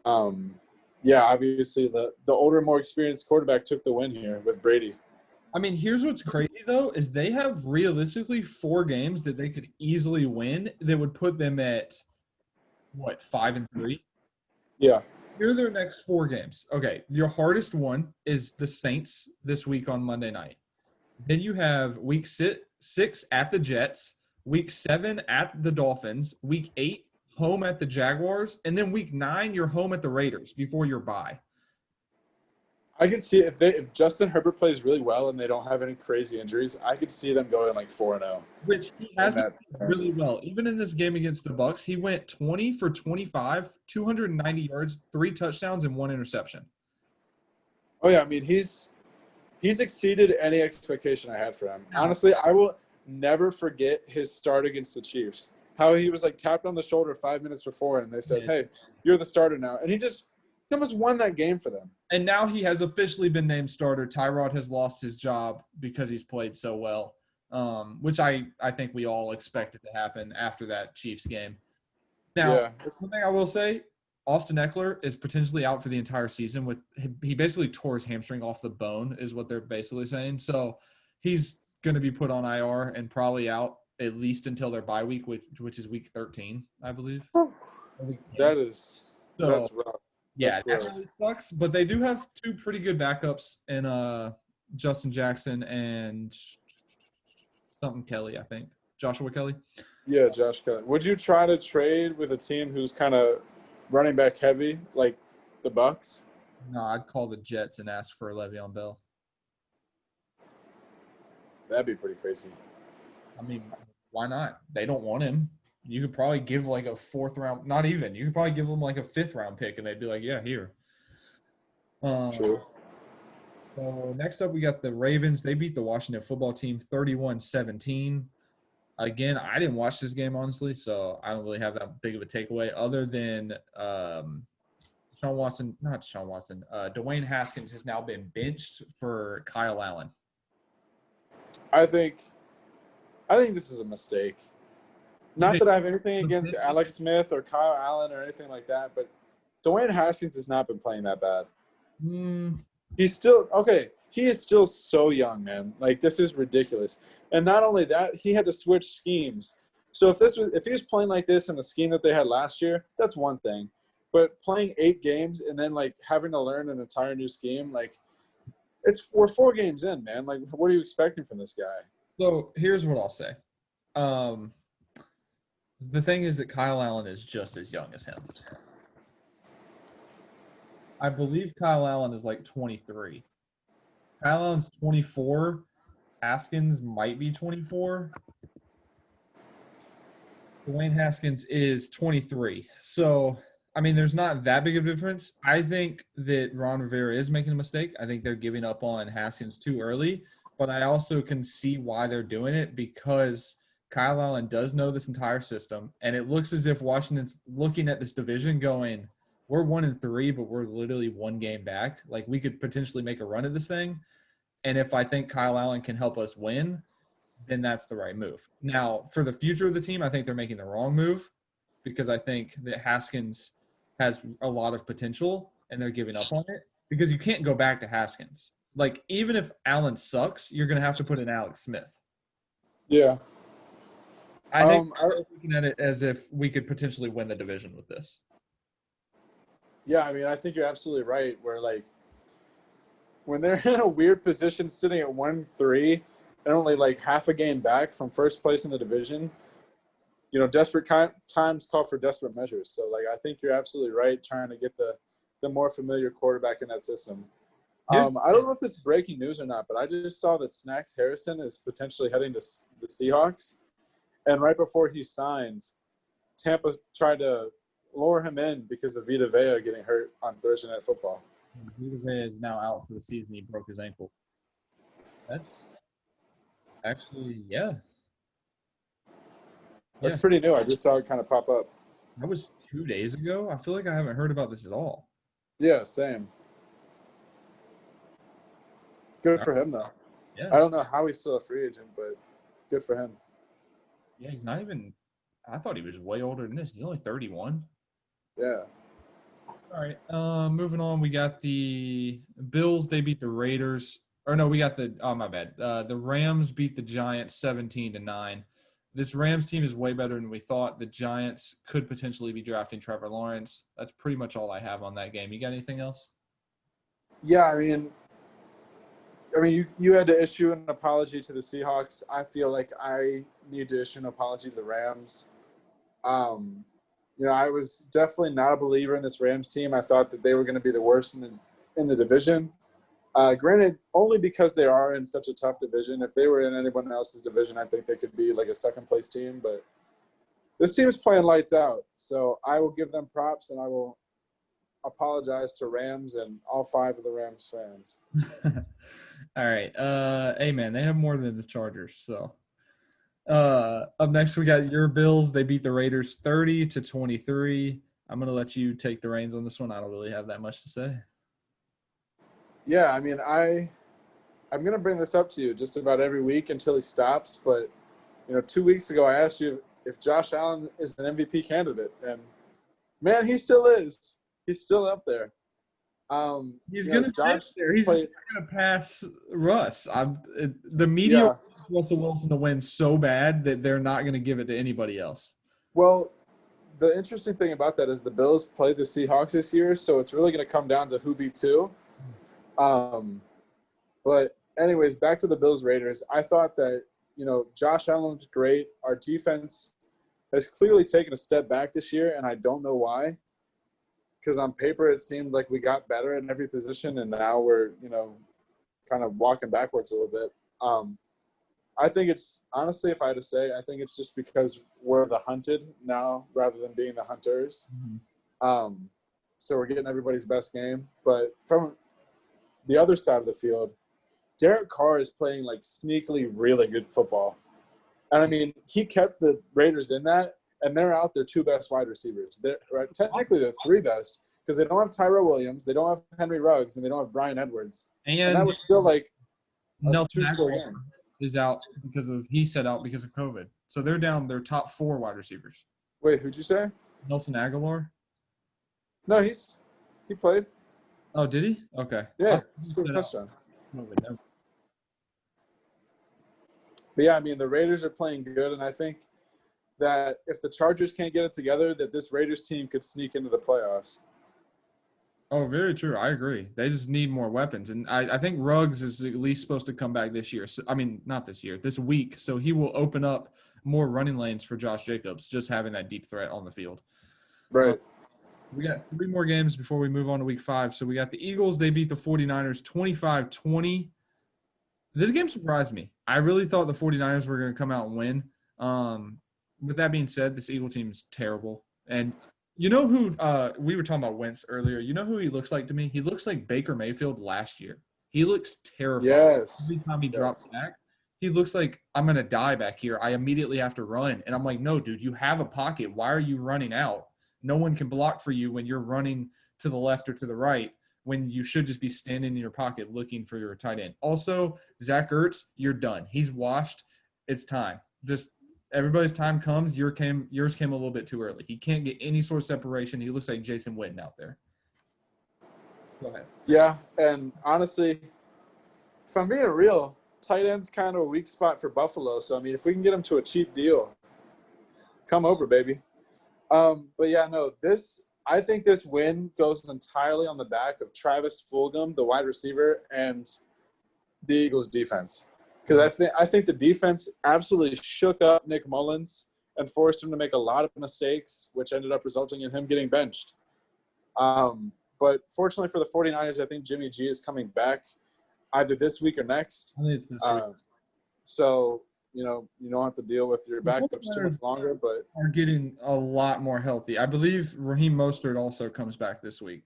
obviously the older, more experienced quarterback took the win here with Brady. I mean, here's what's crazy, though, is they have realistically 4 games that they could easily win that would put them at, 5-3? Yeah. Here are their next 4 games. Okay, your hardest one is the Saints this week on Monday night. Then you have week 6 at the Jets, week 7 at the Dolphins, week 8 home at the Jaguars, and then week 9 you're home at the Raiders before your bye. I could see if Justin Herbert plays really well and they don't have any crazy injuries, I could see them going 4-0. Which he has been really well. Even in this game against the Bucs, he went 20 for 25, 290 yards, 3 touchdowns, and 1 interception. Oh yeah, I mean he's exceeded any expectation I had for him. Honestly, I will never forget his start against the Chiefs. How he was tapped on the shoulder 5 minutes before, and they said, "Hey, you're the starter now," and he almost won that game for them. And now he has officially been named starter. Tyrod has lost his job because he's played so well, which I think we all expected to happen after that Chiefs game. Now, One thing I will say, Austin Eckler is potentially out for the entire season. He basically tore his hamstring off the bone is what they're basically saying. So he's going to be put on IR and probably out at least until their bye week, which is week 13, I believe. That's rough. Yeah, that really sucks. But they do have 2 pretty good backups in Justin Jackson and something Kelly, I think. Joshua Kelly. Yeah, Josh Kelly. Would you try to trade with a team who's kind of running back heavy, like the Bucs? No, I'd call the Jets and ask for Le'Veon Bell. That'd be pretty crazy. I mean, why not? They don't want him. You could probably give a 4th round, not even. You could probably give them a 5th round pick, and they'd be like, yeah, here. True. So next up, we got the Ravens. They beat the Washington football team 31-17. Again, I didn't watch this game, honestly, so I don't really have that big of a takeaway other than Dwayne Haskins has now been benched for Kyle Allen. I think this is a mistake. Not that I have anything against Alex Smith or Kyle Allen or anything like that, but Dwayne Haskins has not been playing that bad. He's still – he is still so young, man. This is ridiculous. And not only that, he had to switch schemes. So if he was playing like this in the scheme that they had last year, that's one thing. But playing 8 games and then having to learn an entire new scheme, we're 4 games in, man. What are you expecting from this guy? So here's what I'll say. The thing is that Kyle Allen is just as young as him. I believe Kyle Allen is 23. Kyle Allen's 24. Haskins might be 24. Dwayne Haskins is 23. So, I mean, there's not that big of a difference. I think that Ron Rivera is making a mistake. I think they're giving up on Haskins too early. But I also can see why they're doing it because Kyle Allen does know this entire system. And it looks as if Washington's looking at this division going, we're 1-3, but we're literally 1 game back. We could potentially make a run at this thing. And if I think Kyle Allen can help us win, then that's the right move. Now, for the future of the team, I think they're making the wrong move because I think that Haskins has a lot of potential and they're giving up on it because you can't go back to Haskins. Even if Allen sucks, you're going to have to put in Alex Smith. Yeah. I think we're looking at it as if we could potentially win the division with this. Yeah, I mean, I think you're absolutely right where, when they're in a weird position sitting at 1-3 and only half a game back from first place in the division, desperate times call for desperate measures. So I think you're absolutely right trying to get the more familiar quarterback in that system. I don't know if this is breaking news or not, but I just saw that Snacks Harrison is potentially heading to the Seahawks. And right before he signed, Tampa tried to lure him in because of Vita Vea getting hurt on Thursday Night Football. Vita Vea is now out for the season. He broke his ankle. That's actually, yeah. That's pretty new. I just saw it kind of pop up. That was 2 days ago. I feel like I haven't heard about this at all. Yeah, same. Good Uh, for him though. Yeah. I don't know how he's still a free agent, but good for him. Yeah, he's not even. I thought he was way older than this. He's only 31. Yeah. All right. Moving on, we got the Bills. They beat the Raiders. Or no, we got the. Oh my bad. The Rams beat the Giants 17-9. This Rams team is way better than we thought. The Giants could potentially be drafting Trevor Lawrence. That's pretty much all I have on that game. You got anything else? Yeah, you had to issue an apology to the Seahawks. I feel like I need to issue an apology to the Rams. I was definitely not a believer in this Rams team. I thought that they were going to be the worst in the division. Granted, only because they are in such a tough division. If they were in anyone else's division, I think they could be like a second-place team. But this team is playing lights out. So I will give them props, and I will apologize to Rams and all 5 of the Rams fans. All right. Hey man, they have more than the Chargers. So up next we got your Bills. They beat the Raiders 30-23. I'm gonna let you take the reins on this one. I don't really have that much to say. Yeah, I'm going to bring this up to you just about every week until he stops. But, 2 weeks ago I asked you if Josh Allen is an MVP candidate. And, man, he still is. He's still up there. He's gonna sit there. He's just gonna pass Russ. The media wants Russell Wilson to win so bad that they're not gonna give it to anybody else. Well, the interesting thing about that is the Bills play the Seahawks this year, so it's really going to come down to who beats who. But anyways, back to the Bills Raiders. I thought that, Josh Allen was great. Our defense has clearly taken a step back this year, and I don't know why. Because on paper, it seemed like we got better in every position, and now we're, kind of walking backwards a little bit. I think it's – honestly, if I had to say, I think it's just because we're the hunted now rather than being the hunters. Mm-hmm. So we're getting everybody's best game. But from the other side of the field, Derek Carr is playing, like, sneakily really good football. And, he kept the Raiders in that. And they're out their 2 best wide receivers. Technically, they're 3 best because they don't have Tyrell Williams, they don't have Henry Ruggs, and they don't have Brian Edwards. And that was still like a Nelson 2-score game. Is out because of COVID. So they're down their top 4 wide receivers. Wait, who'd you say? Nelson Aguilar? No, he played. Oh, did he? Okay. Yeah, he scored a touchdown. No. But yeah, the Raiders are playing good, and I think that if the Chargers can't get it together, that this Raiders team could sneak into the playoffs. Oh, very true. I agree. They just need more weapons. And I think Ruggs is at least supposed to come back this year. So, not this year, this week. So he will open up more running lanes for Josh Jacobs, just having that deep threat on the field. Right. We got 3 more games before we move on to week 5. So we got the Eagles. They beat the 49ers 25-20. This game surprised me. I really thought the 49ers were going to come out and win. With that being said, this Eagle team is terrible. And you know who we were talking about Wentz earlier. You know who he looks like to me? He looks like Baker Mayfield last year. He looks terrifying. Yes. Every time he drops back, he looks like I'm going to die back here. I immediately have to run. And I'm like, no, dude, you have a pocket. Why are you running out? No one can block for you when you're running to the left or to the right when you should just be standing in your pocket looking for your tight end. Also, Zach Ertz, you're done. He's washed. It's time. Just everybody's time comes. Yours came a little bit too early. He can't get any sort of separation. He looks like Jason Witten out there. Go ahead. Yeah, and honestly, if I'm being real, tight end's kind of a weak spot for Buffalo. So, if we can get him to a cheap deal, come over, baby. But, yeah, no, I think this win goes entirely on the back of Travis Fulgham, the wide receiver, and the Eagles' defense. Because I think the defense absolutely shook up Nick Mullins and forced him to make a lot of mistakes, which ended up resulting in him getting benched. But fortunately for the 49ers, I think Jimmy G is coming back either this week or next. I think it's this week. So, you don't have to deal with your backups too much longer. But are getting a lot more healthy. I believe Raheem Mostert also comes back this week.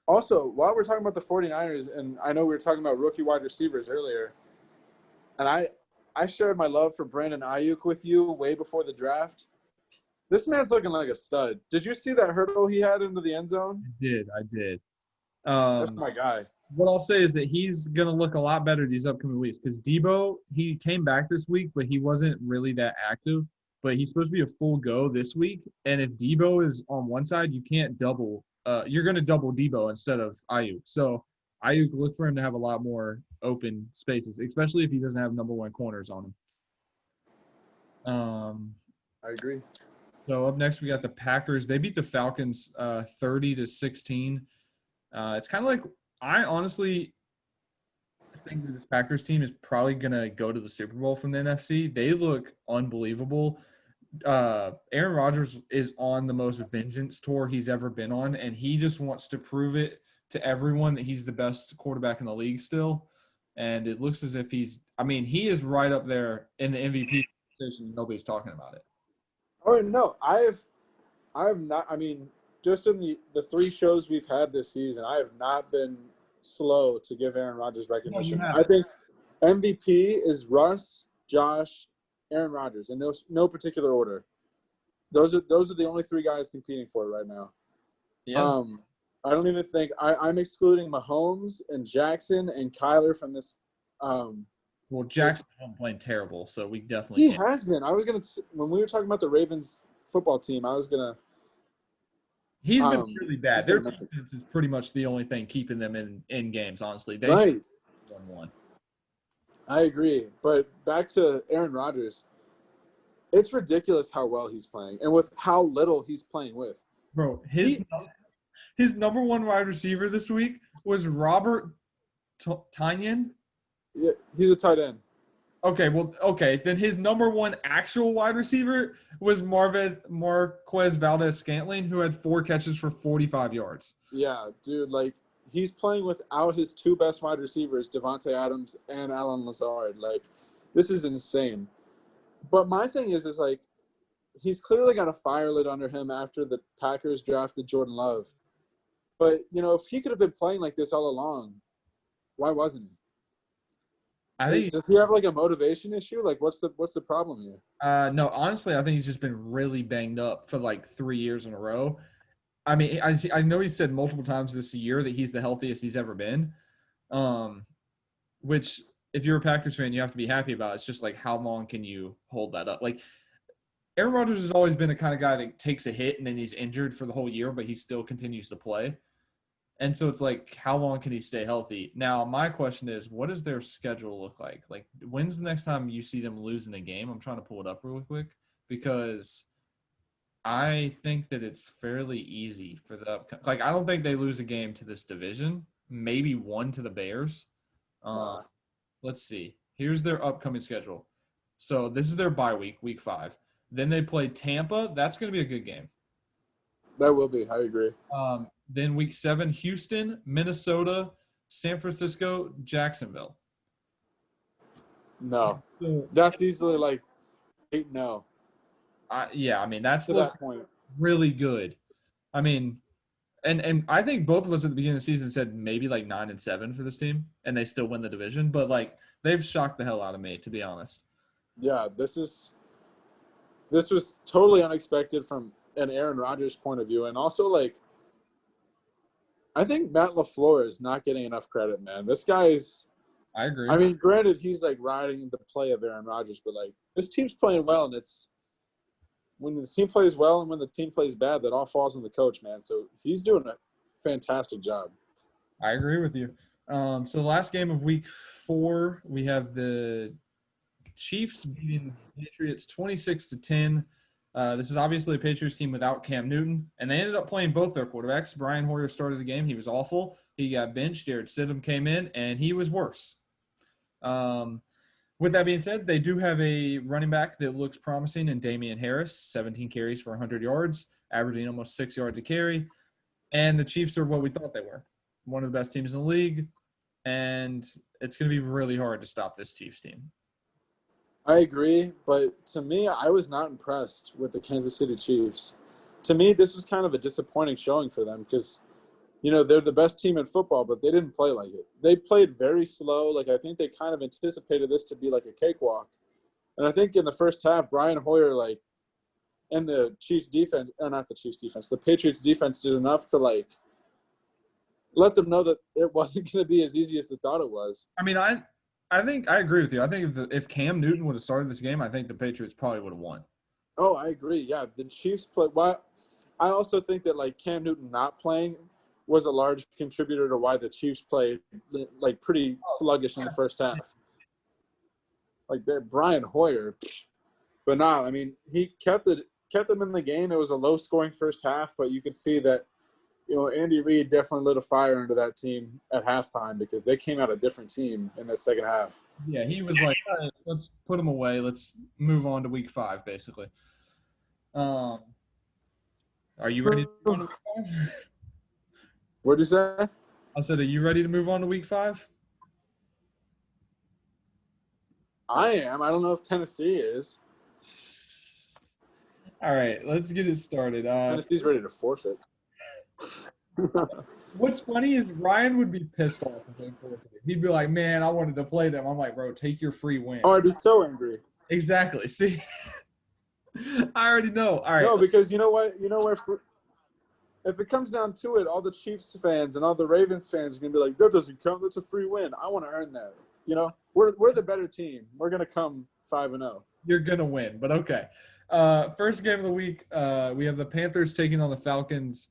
Also, while we're talking about the 49ers, and I know we were talking about rookie wide receivers earlier, and I shared my love for Brandon Ayuk with you way before the draft. This man's looking like a stud. Did you see that hurdle he had into the end zone? I did. That's my guy. What I'll say is that he's going to look a lot better these upcoming weeks because Debo, he came back this week, but he wasn't really that active. But he's supposed to be a full go this week. And if Debo is on one side, you can't double. You're going to double Debo instead of Ayuk. So Ayuk, look for him to have a lot more open spaces, especially if he doesn't have number one corners on him. I agree. So up next, we got the Packers. They beat the Falcons 30-16. It's kind of like I honestly think that this Packers team is probably going to go to the Super Bowl from the NFC. They look unbelievable. Aaron Rodgers is on the most vengeance tour he's ever been on, and he just wants to prove it to everyone that he's the best quarterback in the league still. And it looks as if he is right up there in the MVP conversation. Nobody's talking about it. Oh no, I have not. I mean, just in the 3 shows we've had this season, I have not been slow to give Aaron Rodgers recognition. No, I think MVP is Russ, Josh, Aaron Rodgers, in no particular order. Those are the only 3 guys competing for it right now. Yeah. I don't even think I'm excluding Mahomes and Jackson and Kyler from this. Well, Jackson's been playing terrible, so we definitely He has been. I was gonna when we were talking about the Ravens football team, I was gonna. He's been really bad. Their defense is pretty much the only thing keeping them in games. Honestly, they should have won. I agree, but back to Aaron Rodgers. It's ridiculous how well he's playing, and with how little he's playing with. Bro, his number one wide receiver this week was Robert Tonyan. Yeah, he's a tight end. Okay. Then his number one actual wide receiver was Marquez Valdez-Scantling, who had 4 catches for 45 yards. Yeah, dude, like he's playing without his 2 best wide receivers, Devontae Adams and Allen Lazard. Like, this is insane. But my thing is like, he's clearly got a fire lit under him after the Packers drafted Jordan Love. But, if he could have been playing like this all along, why wasn't he? Does he have like a motivation issue? Like, what's the problem here? No, honestly, I think he's just been really banged up for like 3 years in a row. I mean, I know he said multiple times this year that he's the healthiest he's ever been, which if you're a Packers fan, you have to be happy about. It's just like, how long can you hold that up? Like, Aaron Rodgers has always been the kind of guy that takes a hit and then he's injured for the whole year, but he still continues to play. And so it's like, how long can he stay healthy? Now, my question is, what does their schedule look like? Like, when's the next time you see them losing a game? I'm trying to pull it up really quick because I think that it's fairly easy for the – like, I don't think they lose a game to this division. Maybe one to the Bears. Let's see. Here's their upcoming schedule. So this is their bye week, week 5. Then they play Tampa. That's going to be a good game. That will be. I agree. Then week 7, Houston, Minnesota, San Francisco, Jacksonville. No. That's easily like 8-0. Yeah, I mean, that's to that point. Really good. I mean, and I think both of us at the beginning of the season said maybe like 9-7 for this team, and they still win the division. But, like, they've shocked the hell out of me, to be honest. Yeah, this was totally unexpected from an Aaron Rodgers point of view. And also, like, I think Matt LaFleur is not getting enough credit, man. This guy is – I agree. I mean, granted, he's, like, riding the play of Aaron Rodgers, but, like, this team's playing well, and it's – when the team plays well and when the team plays bad, that all falls on the coach, man. So he's doing a fantastic job. I agree with you. So the last game of week 4, we have the Chiefs beating the Patriots 26-10. This is obviously a Patriots team without Cam Newton, and they ended up playing both their quarterbacks. Brian Hoyer started the game. He was awful. He got benched. Jarrett Stidham came in, and he was worse. With that being said, they do have a running back that looks promising in Damian Harris, 17 carries for 100 yards, averaging almost 6 yards a carry. And the Chiefs are what we thought they were, one of the best teams in the league, and it's going to be really hard to stop this Chiefs team. I agree, but to me, I was not impressed with the Kansas City Chiefs. To me, this was kind of a disappointing showing for them because, they're the best team in football, but they didn't play like it. They played very slow. Like, I think they kind of anticipated this to be like a cakewalk. And I think in the first half, Brian Hoyer, like, and the Chiefs defense, or not the Chiefs defense, the Patriots defense did enough to like let them know that it wasn't going to be as easy as they thought it was. I mean, I think I agree with you. I think if Cam Newton would have started this game, I think the Patriots probably would have won. Oh, I agree. Yeah, the Chiefs play. Why? I also think that like Cam Newton not playing was a large contributor to why the Chiefs played like pretty sluggish in the first half. Like Brian Hoyer, but no, I mean he kept them in the game. It was a low-scoring first half, but you could see that Andy Reid definitely lit a fire under that team at halftime because they came out a different team in that second half. Yeah, he was like, all right, let's put them away. Let's move on to week 5, basically. Are you ready to move on to week 5? What'd you say? I said, are you ready to move on to week 5? I am. I don't know if Tennessee is. All right, let's get it started. Tennessee's ready to forfeit. What's funny is Ryan would be pissed off if they forfeited. He'd be like, man, I wanted to play them. I'm like, bro, take your free win. Oh, I'd be so angry. Exactly. See, I already know. All right. No, because you know what? If it comes down to it, all the Chiefs fans and all the Ravens fans are going to be like, that doesn't count. That's a free win. I want to earn that. We're the better team. We're going to come 5-0. You're going to win, but okay. First game of the week, we have the Panthers taking on the Falcons.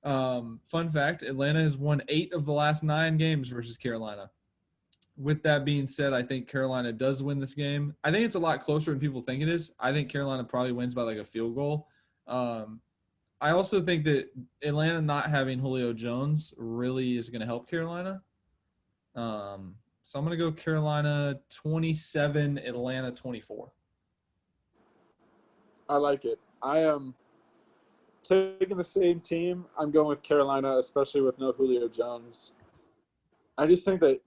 Fun fact, Atlanta has won 8 of the last 9 games versus Carolina. With that being said, I think Carolina does win this game. I think it's a lot closer than people think it is. I think Carolina probably wins by like a field goal. I also think that Atlanta not having Julio Jones really is going to help Carolina. So I'm going to go Carolina 27, Atlanta 24. I like it. I am taking the same team. I'm going with Carolina, especially with no Julio Jones. I just think that,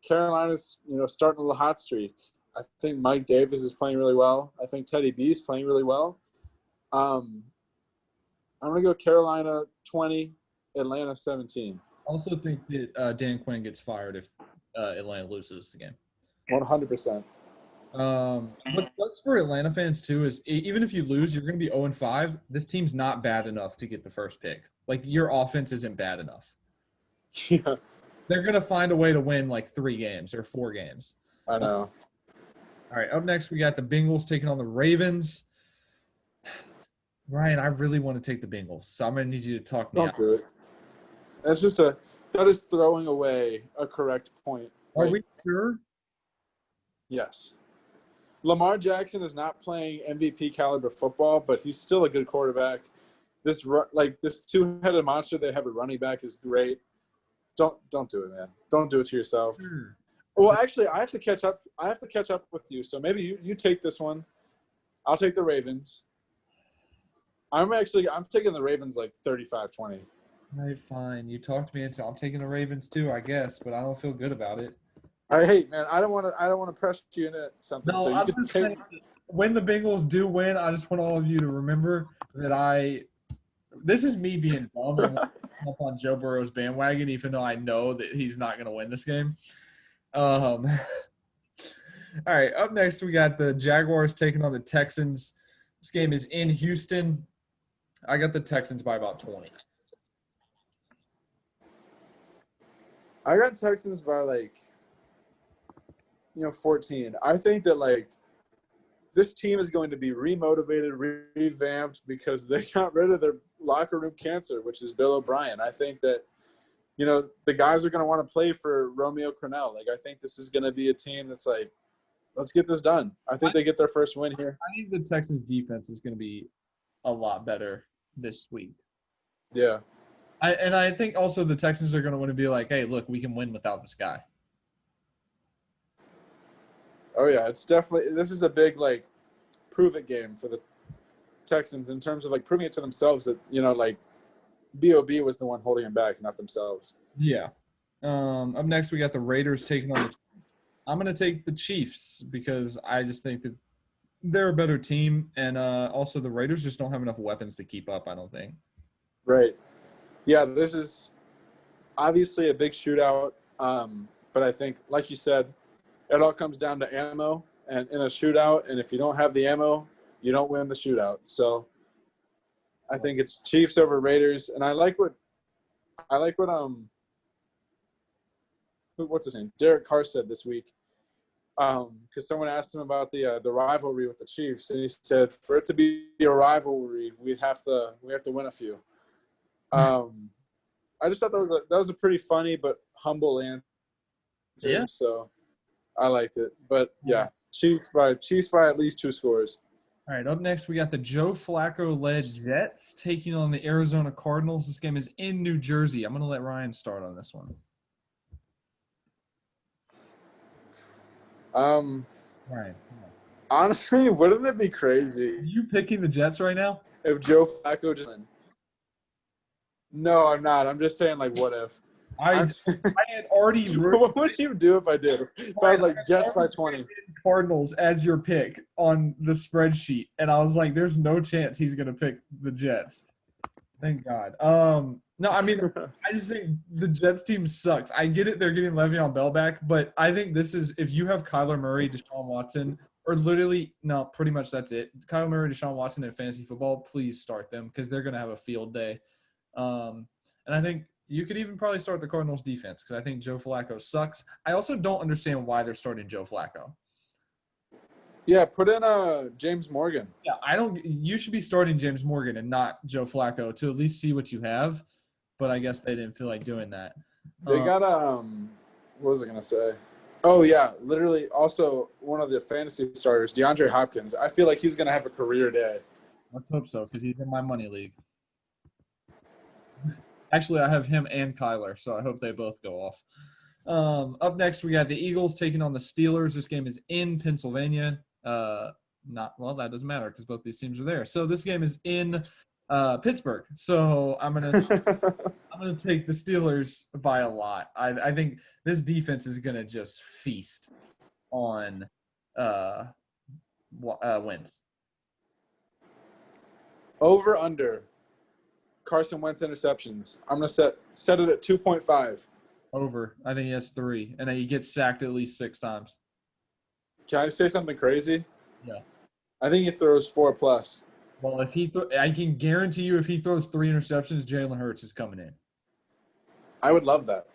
Carolina's, starting a hot streak. I think Mike Davis is playing really well. I think Teddy B is playing really well. I'm going to go Carolina 20, Atlanta 17. I also think that Dan Quinn gets fired if Atlanta loses the game. 100%. What sucks for Atlanta fans too is even if you lose, you're going to be 0-5. This team's not bad enough to get the first pick. Like your offense isn't bad enough. Yeah. They're going to find a way to win like 3 games or 4 games. I know. All right, up next we got the Bengals taking on the Ravens. Ryan, I really want to take the Bengals, so I'm going to need you to talk me out. Don't do it. That is throwing away a correct point. Are we sure? Yes. Lamar Jackson is not playing MVP caliber football, but he's still a good quarterback. This two-headed monster they have a running back is great. Don't do it, man. Don't do it to yourself. Sure. Well, actually, I have to catch up. With you. So maybe you take this one. I'll take the Ravens. I'm taking the Ravens like 35-20. All right, fine. You talked me into. I'm taking the Ravens too, I guess, but I don't feel good about it. All right, hey man, I don't want to press you into something. No, so I'm just saying, when the Bengals do win, I just want all of you to remember that this is me being dumb and up on Joe Burrow's bandwagon, even though I know that he's not going to win this game. All right, up next we got the Jaguars taking on the Texans. This game is in Houston. I got the Texans by about 20. I got Texans by 14. I think that this team is going to be remotivated, revamped because they got rid of their locker room cancer, which is Bill O'Brien. I think that, the guys are going to want to play for Romeo Crennel. I think this is going to be a team that's let's get this done. I think they get their first win here. I think the Texans defense is going to be a lot better this week. Yeah. I think also the Texans are going to want to be like, hey, look, we can win without this guy. Oh, yeah. It's definitely – this is a big, prove-it game for the Texans in terms of, proving it to themselves that, B.O.B. was the one holding them back, not themselves. Yeah. Up next, we got the Raiders taking on the – I'm going to take the Chiefs because I just think that they're a better team, and also the Raiders just don't have enough weapons to keep up, I don't think. Right. Yeah, this is obviously a big shootout, but I think, like you said, it all comes down to ammo and in a shootout, and if you don't have the ammo, you don't win the shootout. So I think it's Chiefs over Raiders, and I like what what's his name? Derek Carr said this week. Because someone asked him about the rivalry with the Chiefs, and he said, for it to be a rivalry, we have to win a few. I just thought that was a pretty funny but humble answer. Yeah. So I liked it. But yeah, Chiefs by at least 2 scores. All right, up next, we got the Joe Flacco-led Jets taking on the Arizona Cardinals. This game is in New Jersey. I'm going to let Ryan start on this one. Ryan, honestly, wouldn't it be crazy? Are you picking the Jets right now? If Joe Flacco just – no, I'm not. I'm just saying, like, what if? I had already – What would you do if I did? If I was like, Jets by 20. Cardinals as your pick on the spreadsheet, and I was like, there's no chance he's going to pick the Jets. Thank God. No, I mean, I just think the Jets team sucks. I get it. They're getting Le'Veon Bell back, but I think this is – if you have Kyler Murray, Deshaun Watson, or literally – no, pretty much that's it. Kyler Murray, Deshaun Watson in fantasy football, please start them because they're going to have a field day. And I think you could even probably start the Cardinals defense because I think Joe Flacco sucks. I also don't understand why they're starting Joe Flacco. Yeah, put in James Morgan. Yeah, you should be starting James Morgan and not Joe Flacco to at least see what you have. But I guess they didn't feel like doing that. They got what was I gonna say? Oh yeah, literally also one of the fantasy starters, DeAndre Hopkins. I feel like he's gonna have a career day. Let's hope so, because he's in my money league. Actually, I have him and Kyler, so I hope they both go off. Up next, we got the Eagles taking on the Steelers. This game is in Pennsylvania. That doesn't matter because both these teams are there. So this game is in Pittsburgh. So I'm gonna take the Steelers by a lot. I think this defense is gonna just feast on wins. Over under Carson Wentz interceptions. I'm gonna set it at 2.5. Over. I think he has 3, and then he gets sacked at least 6 times. Can I say something crazy? Yeah. I think he throws 4+. Well, if I can guarantee you, if he throws 3 interceptions, Jalen Hurts is coming in. I would love that.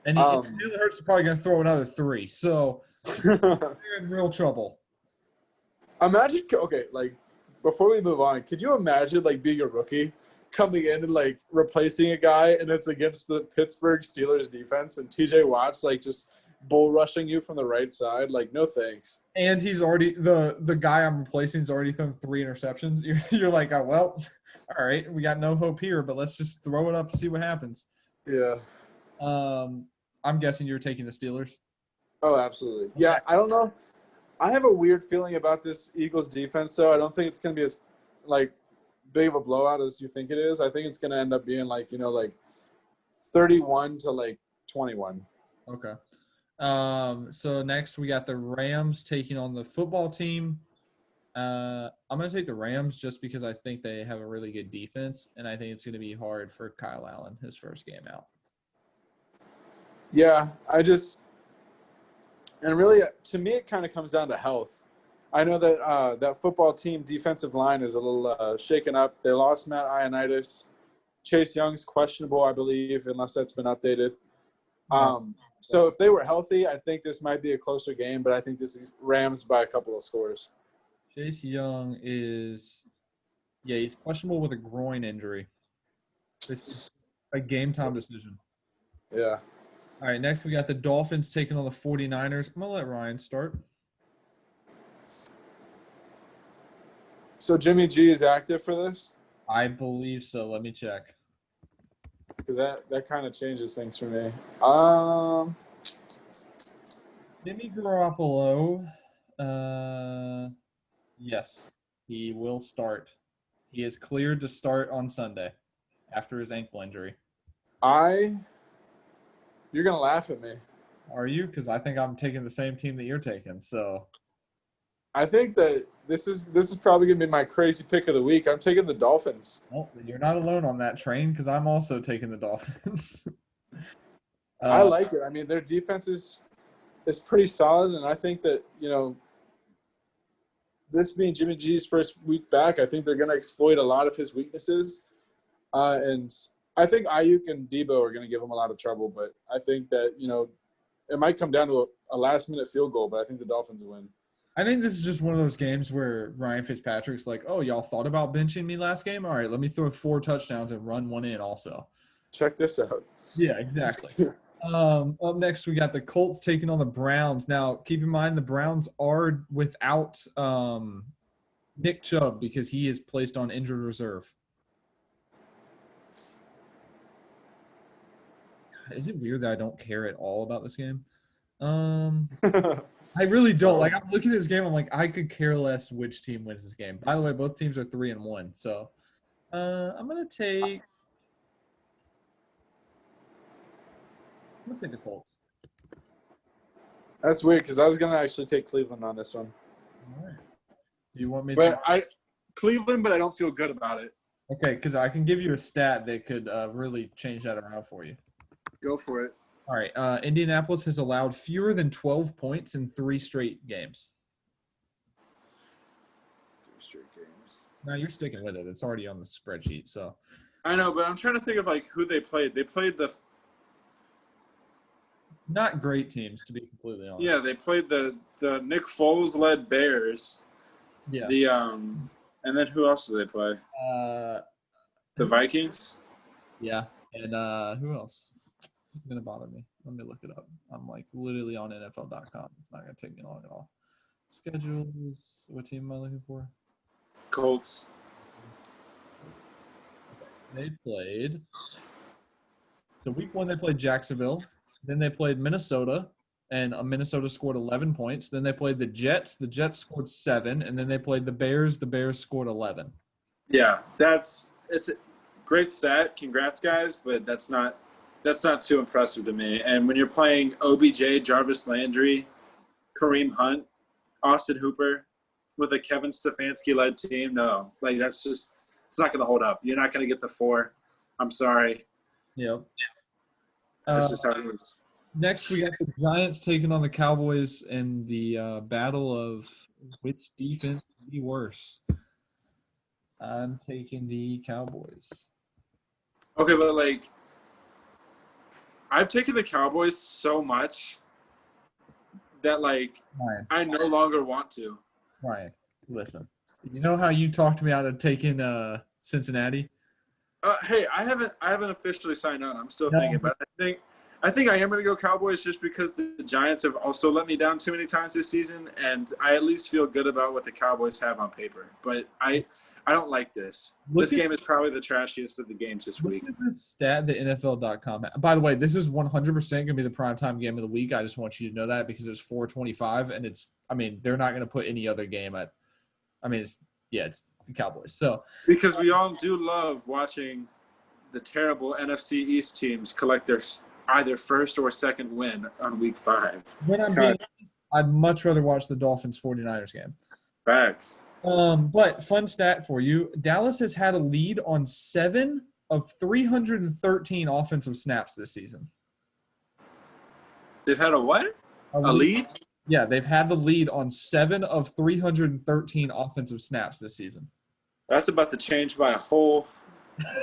And Jalen Hurts is probably going to throw another 3. So they're in real trouble. Imagine, okay, like before we move on, could you imagine like being a rookie, coming in and like replacing a guy, and it's against the Pittsburgh Steelers defense, and TJ Watt's like just bull rushing you from the right side? Like, no thanks. And he's already the guy I'm replacing has already thrown 3 interceptions. You're like, oh, well, all right, we got no hope here, but let's just throw it up and see what happens. Yeah. I'm guessing you're taking the Steelers. Oh, absolutely. Yeah, I don't know. I have a weird feeling about this Eagles defense, though. I don't think it's going to be as like big of a blowout as you think it is. I think it's going to end up being like 31 to like 21. Okay. So next we got the Rams taking on the football team. I'm going to take the Rams just because I think they have a really good defense, and I think it's going to be hard for Kyle Allen his first game out. Yeah, and really, to me, it kind of comes down to health. I know that that football team defensive line is a little shaken up. They lost Matt Ioannidis. Chase Young's questionable, I believe, unless that's been updated. So if they were healthy, I think this might be a closer game, but I think this is Rams by a couple of scores. Chase Young he's questionable with a groin injury. It's a game-time decision. Yeah. All right, next we got the Dolphins taking on the 49ers. I'm going to let Ryan start. So Jimmy G is active for this? I believe so. Let me check. Because that kind of changes things for me. Jimmy Garoppolo, yes, he will start. He is cleared to start on Sunday after his ankle injury. You're going to laugh at me. Are you? Because I think I'm taking the same team that you're taking. So I think that this is probably going to be my crazy pick of the week. I'm taking the Dolphins. Well, you're not alone on that train because I'm also taking the Dolphins. I like it. I mean, their defense is pretty solid, and I think that, this being Jimmy G's first week back, I think they're going to exploit a lot of his weaknesses. And I think Ayuk and Debo are going to give him a lot of trouble. But I think that, it might come down to a last-minute field goal, but I think the Dolphins win. I think this is just one of those games where Ryan Fitzpatrick's like, oh, y'all thought about benching me last game? All right, let me throw 4 touchdowns and run one in also. Check this out. Yeah, exactly. Up next, we got the Colts taking on the Browns. Now, keep in mind the Browns are without Nick Chubb because he is placed on injured reserve. Is it weird that I don't care at all about this game? I really don't. Like, I'm looking at this game, I'm like, I could care less which team wins this game. By the way, both teams are 3-1. So, I'm gonna take the Colts. That's weird because I was going to actually take Cleveland on this one. All right. Do you want me Cleveland, but I don't feel good about it. Okay, because I can give you a stat that could really change that around for you. Go for it. All right. Indianapolis has allowed fewer than 12 points in 3 straight games. 3 straight games. Now you're sticking with it. It's already on the spreadsheet. So I know, but I'm trying to think of who they played. They played the not great teams, to be completely honest. Yeah, they played the Nick Foles led Bears. Yeah. And then who else did they play? The Vikings. Yeah, and who else? It's gonna bother me. Let me look it up. I'm literally on NFL.com. It's not gonna take me long at all. Schedules. What team am I looking for? Colts. Okay. They played. So week 1 they played Jacksonville. Then they played Minnesota, and Minnesota scored 11 points. Then they played the Jets. The Jets scored 7, and then they played the Bears. The Bears scored 11. Yeah, it's a great stat. Congrats, guys, but that's not too impressive to me. And when you're playing OBJ, Jarvis Landry, Kareem Hunt, Austin Hooper with a Kevin Stefanski-led team, no. That's just – it's not going to hold up. You're not going to get the 4. I'm sorry. Yep. That's just how it is. Next, we got the Giants taking on the Cowboys in the battle of which defense would be worse. I'm taking the Cowboys. Okay, but I've taken the Cowboys so much that Ryan, I no longer want to. Ryan, listen. You know how you talked me out of taking Cincinnati? Hey, I haven't officially signed on. I'm still thinking, but I think I am going to go Cowboys just because the Giants have also let me down too many times this season, and I at least feel good about what the Cowboys have on paper. But I don't like this. This game is probably the trashiest of the games this week. Look at this stat that NFL.com. By the way, this is 100% going to be the primetime game of the week. I just want you to know that because it's 4:25, and they're not going to put any other game at. It's the Cowboys. So because we all do love watching the terrible NFC East teams collect their either first or second win on week 5. When I'm being honest, I'd much rather watch the Dolphins 49ers game. Facts. But fun stat for you. Dallas has had a lead on 7 of 313 offensive snaps this season. They've had a what? A lead? Yeah, they've had the lead on 7 of 313 offensive snaps this season. That's about to change by a whole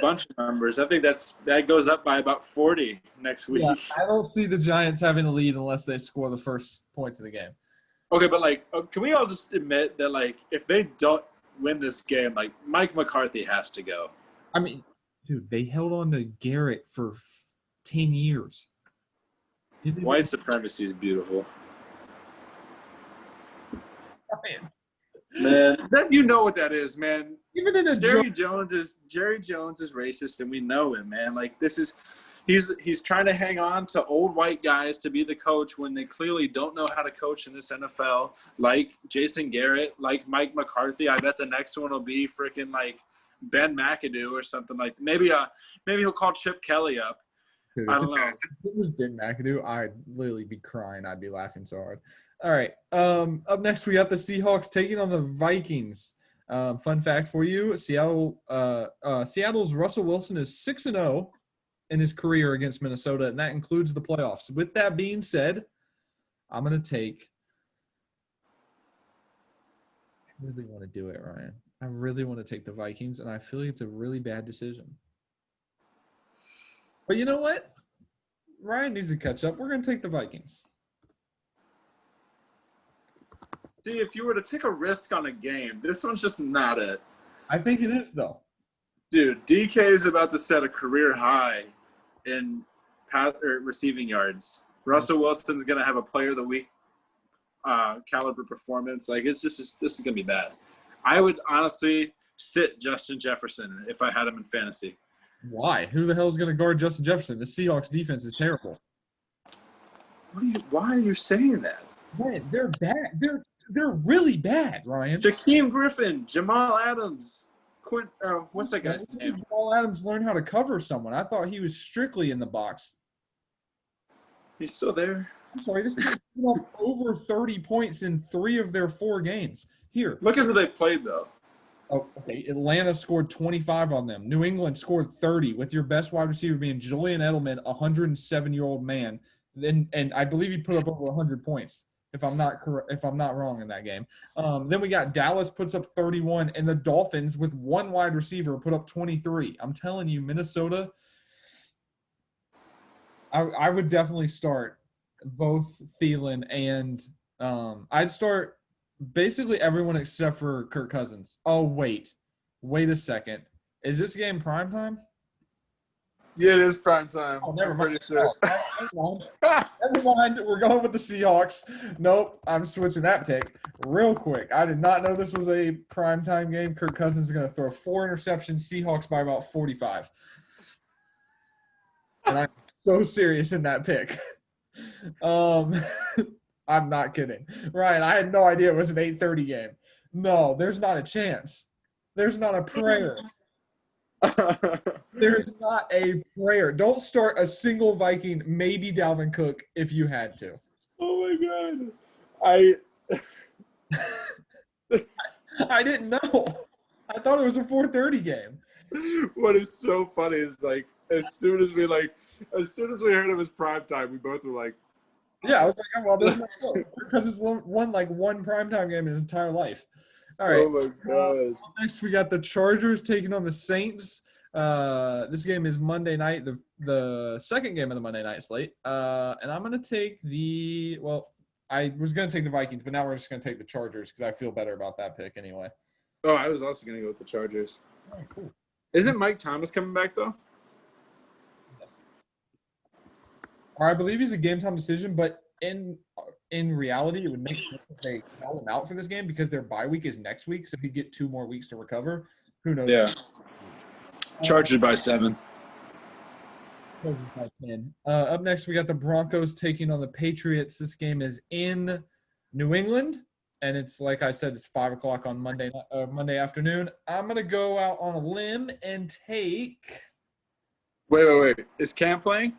bunch of numbers. I think that goes up by about 40 next week. Yeah, I don't see the Giants having a lead unless they score the first points of the game. Okay, but can we all just admit that if they don't win this game, Mike McCarthy has to go. Dude, they held on to Garrett for 10 years. White supremacy is beautiful. Man, you know what that is, man. Even in a Jerry Jones is racist, and we know him, man. He's trying to hang on to old white guys to be the coach when they clearly don't know how to coach in this NFL. Like Jason Garrett, like Mike McCarthy. I bet the next one will be freaking Ben McAdoo or something maybe he'll call Chip Kelly up. Dude, I don't know. If it was Ben McAdoo, I'd literally be crying. I'd be laughing so hard. All right. Up next, we got the Seahawks taking on the Vikings. Fun fact for you: Seattle's Russell Wilson is 6-0 in his career against Minnesota, and that includes the playoffs. With that being said, I'm going to take really want to do it, Ryan. I really want to take the Vikings, and I feel like it's a really bad decision. But you know what? Ryan needs to catch up. We're going to take the Vikings. See, if you were to take a risk on a game, this one's just not it. I think it is, though. Dude, DK is about to set a career high in receiving yards. Russell Wilson's going to have a player of the week caliber performance. Like, this is going to be bad. I would honestly sit Justin Jefferson if I had him in fantasy. Why? Who the hell is going to guard Justin Jefferson? The Seahawks defense is terrible. Why are you saying that? Man, they're bad. They're really bad, Ryan. Shaquem Griffin, Jamal Adams, what's that guy's name? Jamal Adams learned how to cover someone. I thought he was strictly in the box. He's still there. I'm sorry, this team's put up over 30 points in 3 of their 4 games. Here. Look at who they played, though. Oh, okay. Atlanta scored 25 on them. New England scored 30, with your best wide receiver being Julian Edelman, a 107-year-old man. And I believe he put up over 100 points, if I'm not wrong in that game. Then we got Dallas puts up 31, and the Dolphins with one wide receiver put up 23. I'm telling you, Minnesota. I would definitely start both Thielen and I'd start basically everyone except for Kirk Cousins. Oh, wait a second. Is this game prime time? Yeah, it is prime time. Oh, never mind. Pretty sure. Never mind. We're going with the Seahawks. Nope. I'm switching that pick real quick. I did not know this was a prime time game. Kirk Cousins is going to throw 4 interceptions, Seahawks by about 45. And I'm so serious in that pick. I'm not kidding. Ryan, I had no idea it was an 8:30 game. No, there's not a chance. There's not a prayer. There's not a prayer. Don't start a single Viking, maybe Dalvin Cook, if you had to. Oh, my God. I didn't know. I thought it was a 4:30 game. What is so funny is, like, as soon as we heard it was prime time, we both were like, yeah, I was like, oh, well, this is not because it's won like one primetime game in his entire life. All right. Oh, my God. Next, we got the Chargers taking on the Saints. This game is Monday night, the second game of the Monday night slate. And I'm going to take I was going to take the Vikings, but now we're just going to take the Chargers because I feel better about that pick anyway. Oh, I was also going to go with the Chargers. All right, cool. Isn't Mike Thomas coming back, though? Yes. I believe he's a game-time decision, but in reality, it would make sense if they call him out for this game because their bye week is next week, so he'd get 2 more weeks to recover. Who knows? Yeah. Chargers by 7. Chargers by 10. Up next, we got the Broncos taking on the Patriots. This game is in New England, and it's like I said, it's 5 o'clock on Monday afternoon. I'm gonna go out on a limb and take. Wait. Is Cam playing?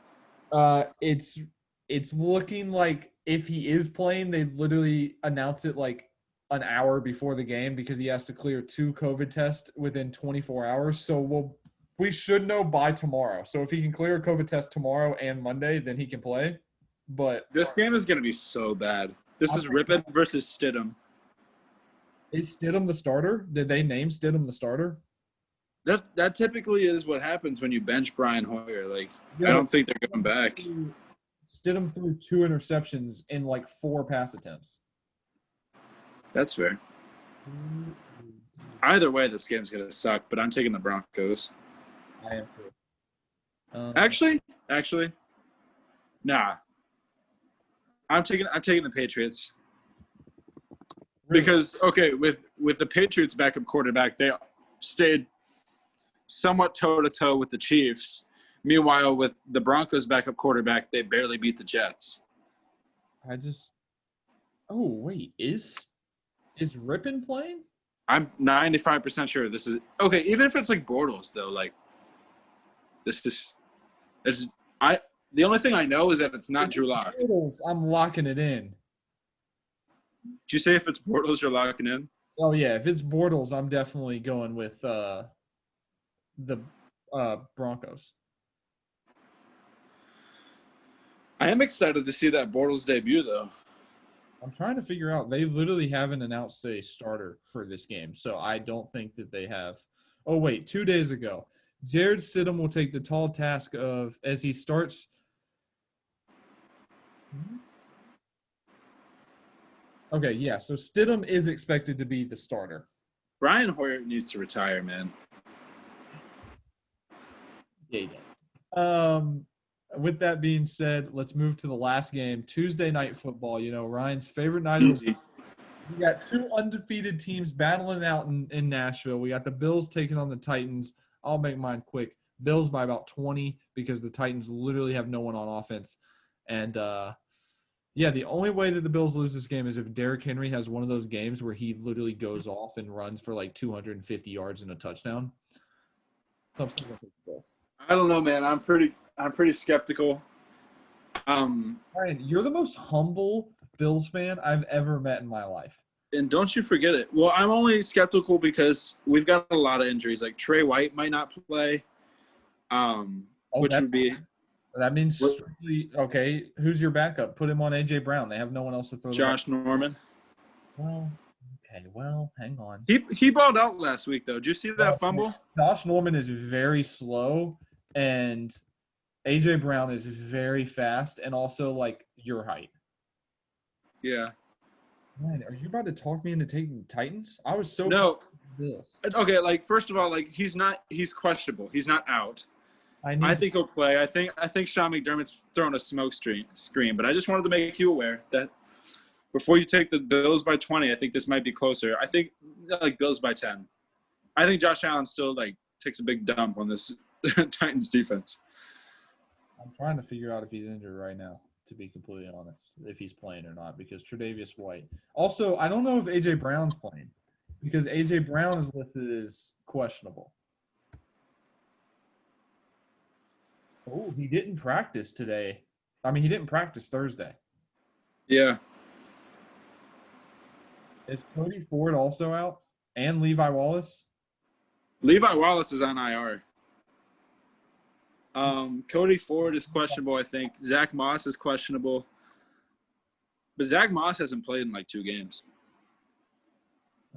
It's looking like if he is playing, they literally announce it like an hour before the game because he has to clear 2 COVID tests within 24 hours. So we should know by tomorrow. So if he can clear a COVID test tomorrow and Monday, then he can play. But this game is going to be so bad. This is Rippon versus Stidham. Is Stidham the starter? Did they name Stidham the starter? That typically is what happens when you bench Brian Hoyer. Like, yeah, I don't think they're going back. Stidham threw 2 interceptions in like 4 pass attempts. That's fair. Either way, this game's going to suck, but I'm taking the Broncos. I am too. Actually, nah. I'm taking the Patriots. Really? Because, okay, with the Patriots backup quarterback, they stayed somewhat toe-to-toe with the Chiefs. Meanwhile, with the Broncos backup quarterback, they barely beat the Jets. Oh, wait. Is Rippon playing? I'm 95% sure this is – okay, even if it's like Bortles, though, like the only thing I know is that it's not Drew Lock. Bortles, I'm locking it in. Did you say if it's Bortles, you're locking in? Oh, yeah. If it's Bortles, I'm definitely going with the Broncos. I am excited to see that Bortles debut, though. I'm trying to figure out. They literally haven't announced a starter for this game, so I don't think that they have. Oh wait, 2 days ago, Jared Stidham will take the tall task of as he starts. Okay, yeah. So Stidham is expected to be the starter. Brian Hoyer needs to retire, man. Yeah, he does. With that being said, let's move to the last game, Tuesday night football. You know, Ryan's favorite night of the week. We got two undefeated teams battling out in Nashville. We got the Bills taking on the Titans. I'll make mine quick. Bills by about 20 because the Titans literally have no one on offense. And, yeah, the only way that the Bills lose this game is if Derrick Henry has one of those games where he literally goes off and runs for like 250 yards and a touchdown. Something like this. I don't know, man. I'm pretty skeptical. Ryan, you're the most humble Bills fan I've ever met in my life. And don't you forget it. Well, I'm only skeptical because we've got a lot of injuries. Like Trey White might not play, which would be. That means strictly okay. Who's your backup? Put him on AJ Brown. They have no one else to throw. Josh Norman. Well, okay. Well, hang on. He balled out last week though. Did you see that fumble? Josh Norman is very slow, and AJ Brown is very fast, and also like your height. Yeah. Man, are you about to talk me into taking Titans? I was so No. This. Okay, like first of all, like he's questionable. He's not out. I think he'll play. I think Sean McDermott's throwing a smoke screen, but I just wanted to make you aware that before you take the Bills by 20, I think this might be closer. I think like Bills by 10. I think Josh Allen still like takes a big dump on this Titans defense. I'm trying to figure out if he's injured right now, to be completely honest, if he's playing or not, because Tre'Davious White. Also, I don't know if A.J. Brown's playing because A.J. Brown is listed as questionable. Oh, he didn't practice today. I mean, he didn't practice Thursday. Yeah. Is Cody Ford also out? And Levi Wallace? Levi Wallace is on IR. Cody Ford is questionable, I think. Zach Moss is questionable. But Zach Moss hasn't played in like 2 games.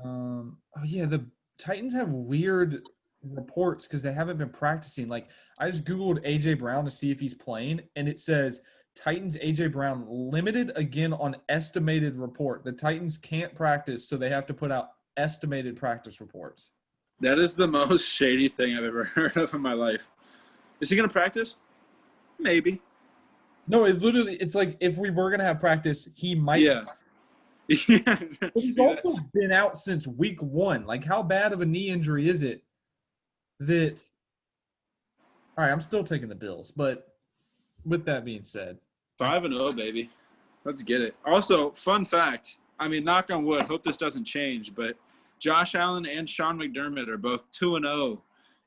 Oh, yeah, the Titans have weird reports because they haven't been practicing. Like, I just Googled A.J. Brown to see if he's playing, and it says Titans A.J. Brown limited again on estimated report. The Titans can't practice, so they have to put out estimated practice reports. That is the most shady thing I've ever heard of in my life. Is he going to practice? Maybe. No, it's like if we were going to have practice, he might. Yeah. Yeah. But he's also been out since week 1. Like, how bad of a knee injury is it that – all right, I'm still taking the Bills. But with that being said. 5-0, baby. Let's get it. Also, fun fact. I mean, knock on wood, hope this doesn't change, but Josh Allen and Sean McDermott are both 2-0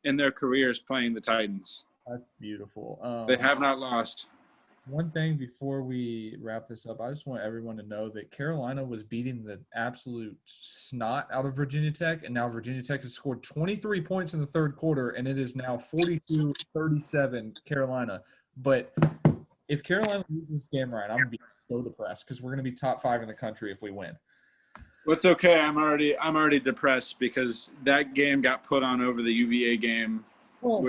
in their careers playing the Titans. That's beautiful. They have not lost. One thing before we wrap this up, I just want everyone to know that Carolina was beating the absolute snot out of Virginia Tech, and now Virginia Tech has scored 23 points in the third quarter, and it is now 42-37 Carolina. But if Carolina loses this game, Ryan, I'm going to be so depressed because we're going to be top 5 in the country if we win. Well, it's okay. I'm already depressed because that game got put on over the UVA game. Well,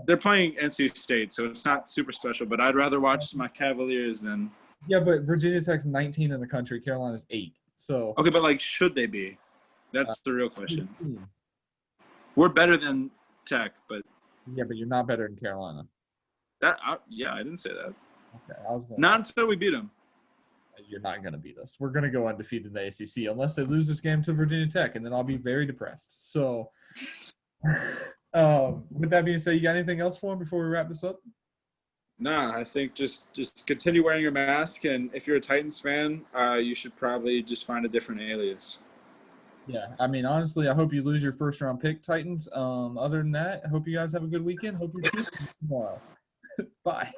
they're playing NC State, so it's not super special. But I'd rather watch my Cavaliers than. Yeah, but Virginia Tech's 19 in the country. Carolina's 8. So okay, but like, should they be? That's the real question. We're better than Tech, but yeah, but you're not better than Carolina. I didn't say that. Okay, I was gonna not until we beat them. You're not going to beat us. We're going to go undefeated in the ACC unless they lose this game to Virginia Tech, and then I'll be very depressed. So, with that being said, you got anything else for him before we wrap this up? Nah, I think just continue wearing your mask, and if you're a Titans fan, you should probably just find a different alias. Yeah, I mean, honestly, I hope you lose your first-round pick, Titans. Other than that, I hope you guys have a good weekend. Hope your team tomorrow. Bye.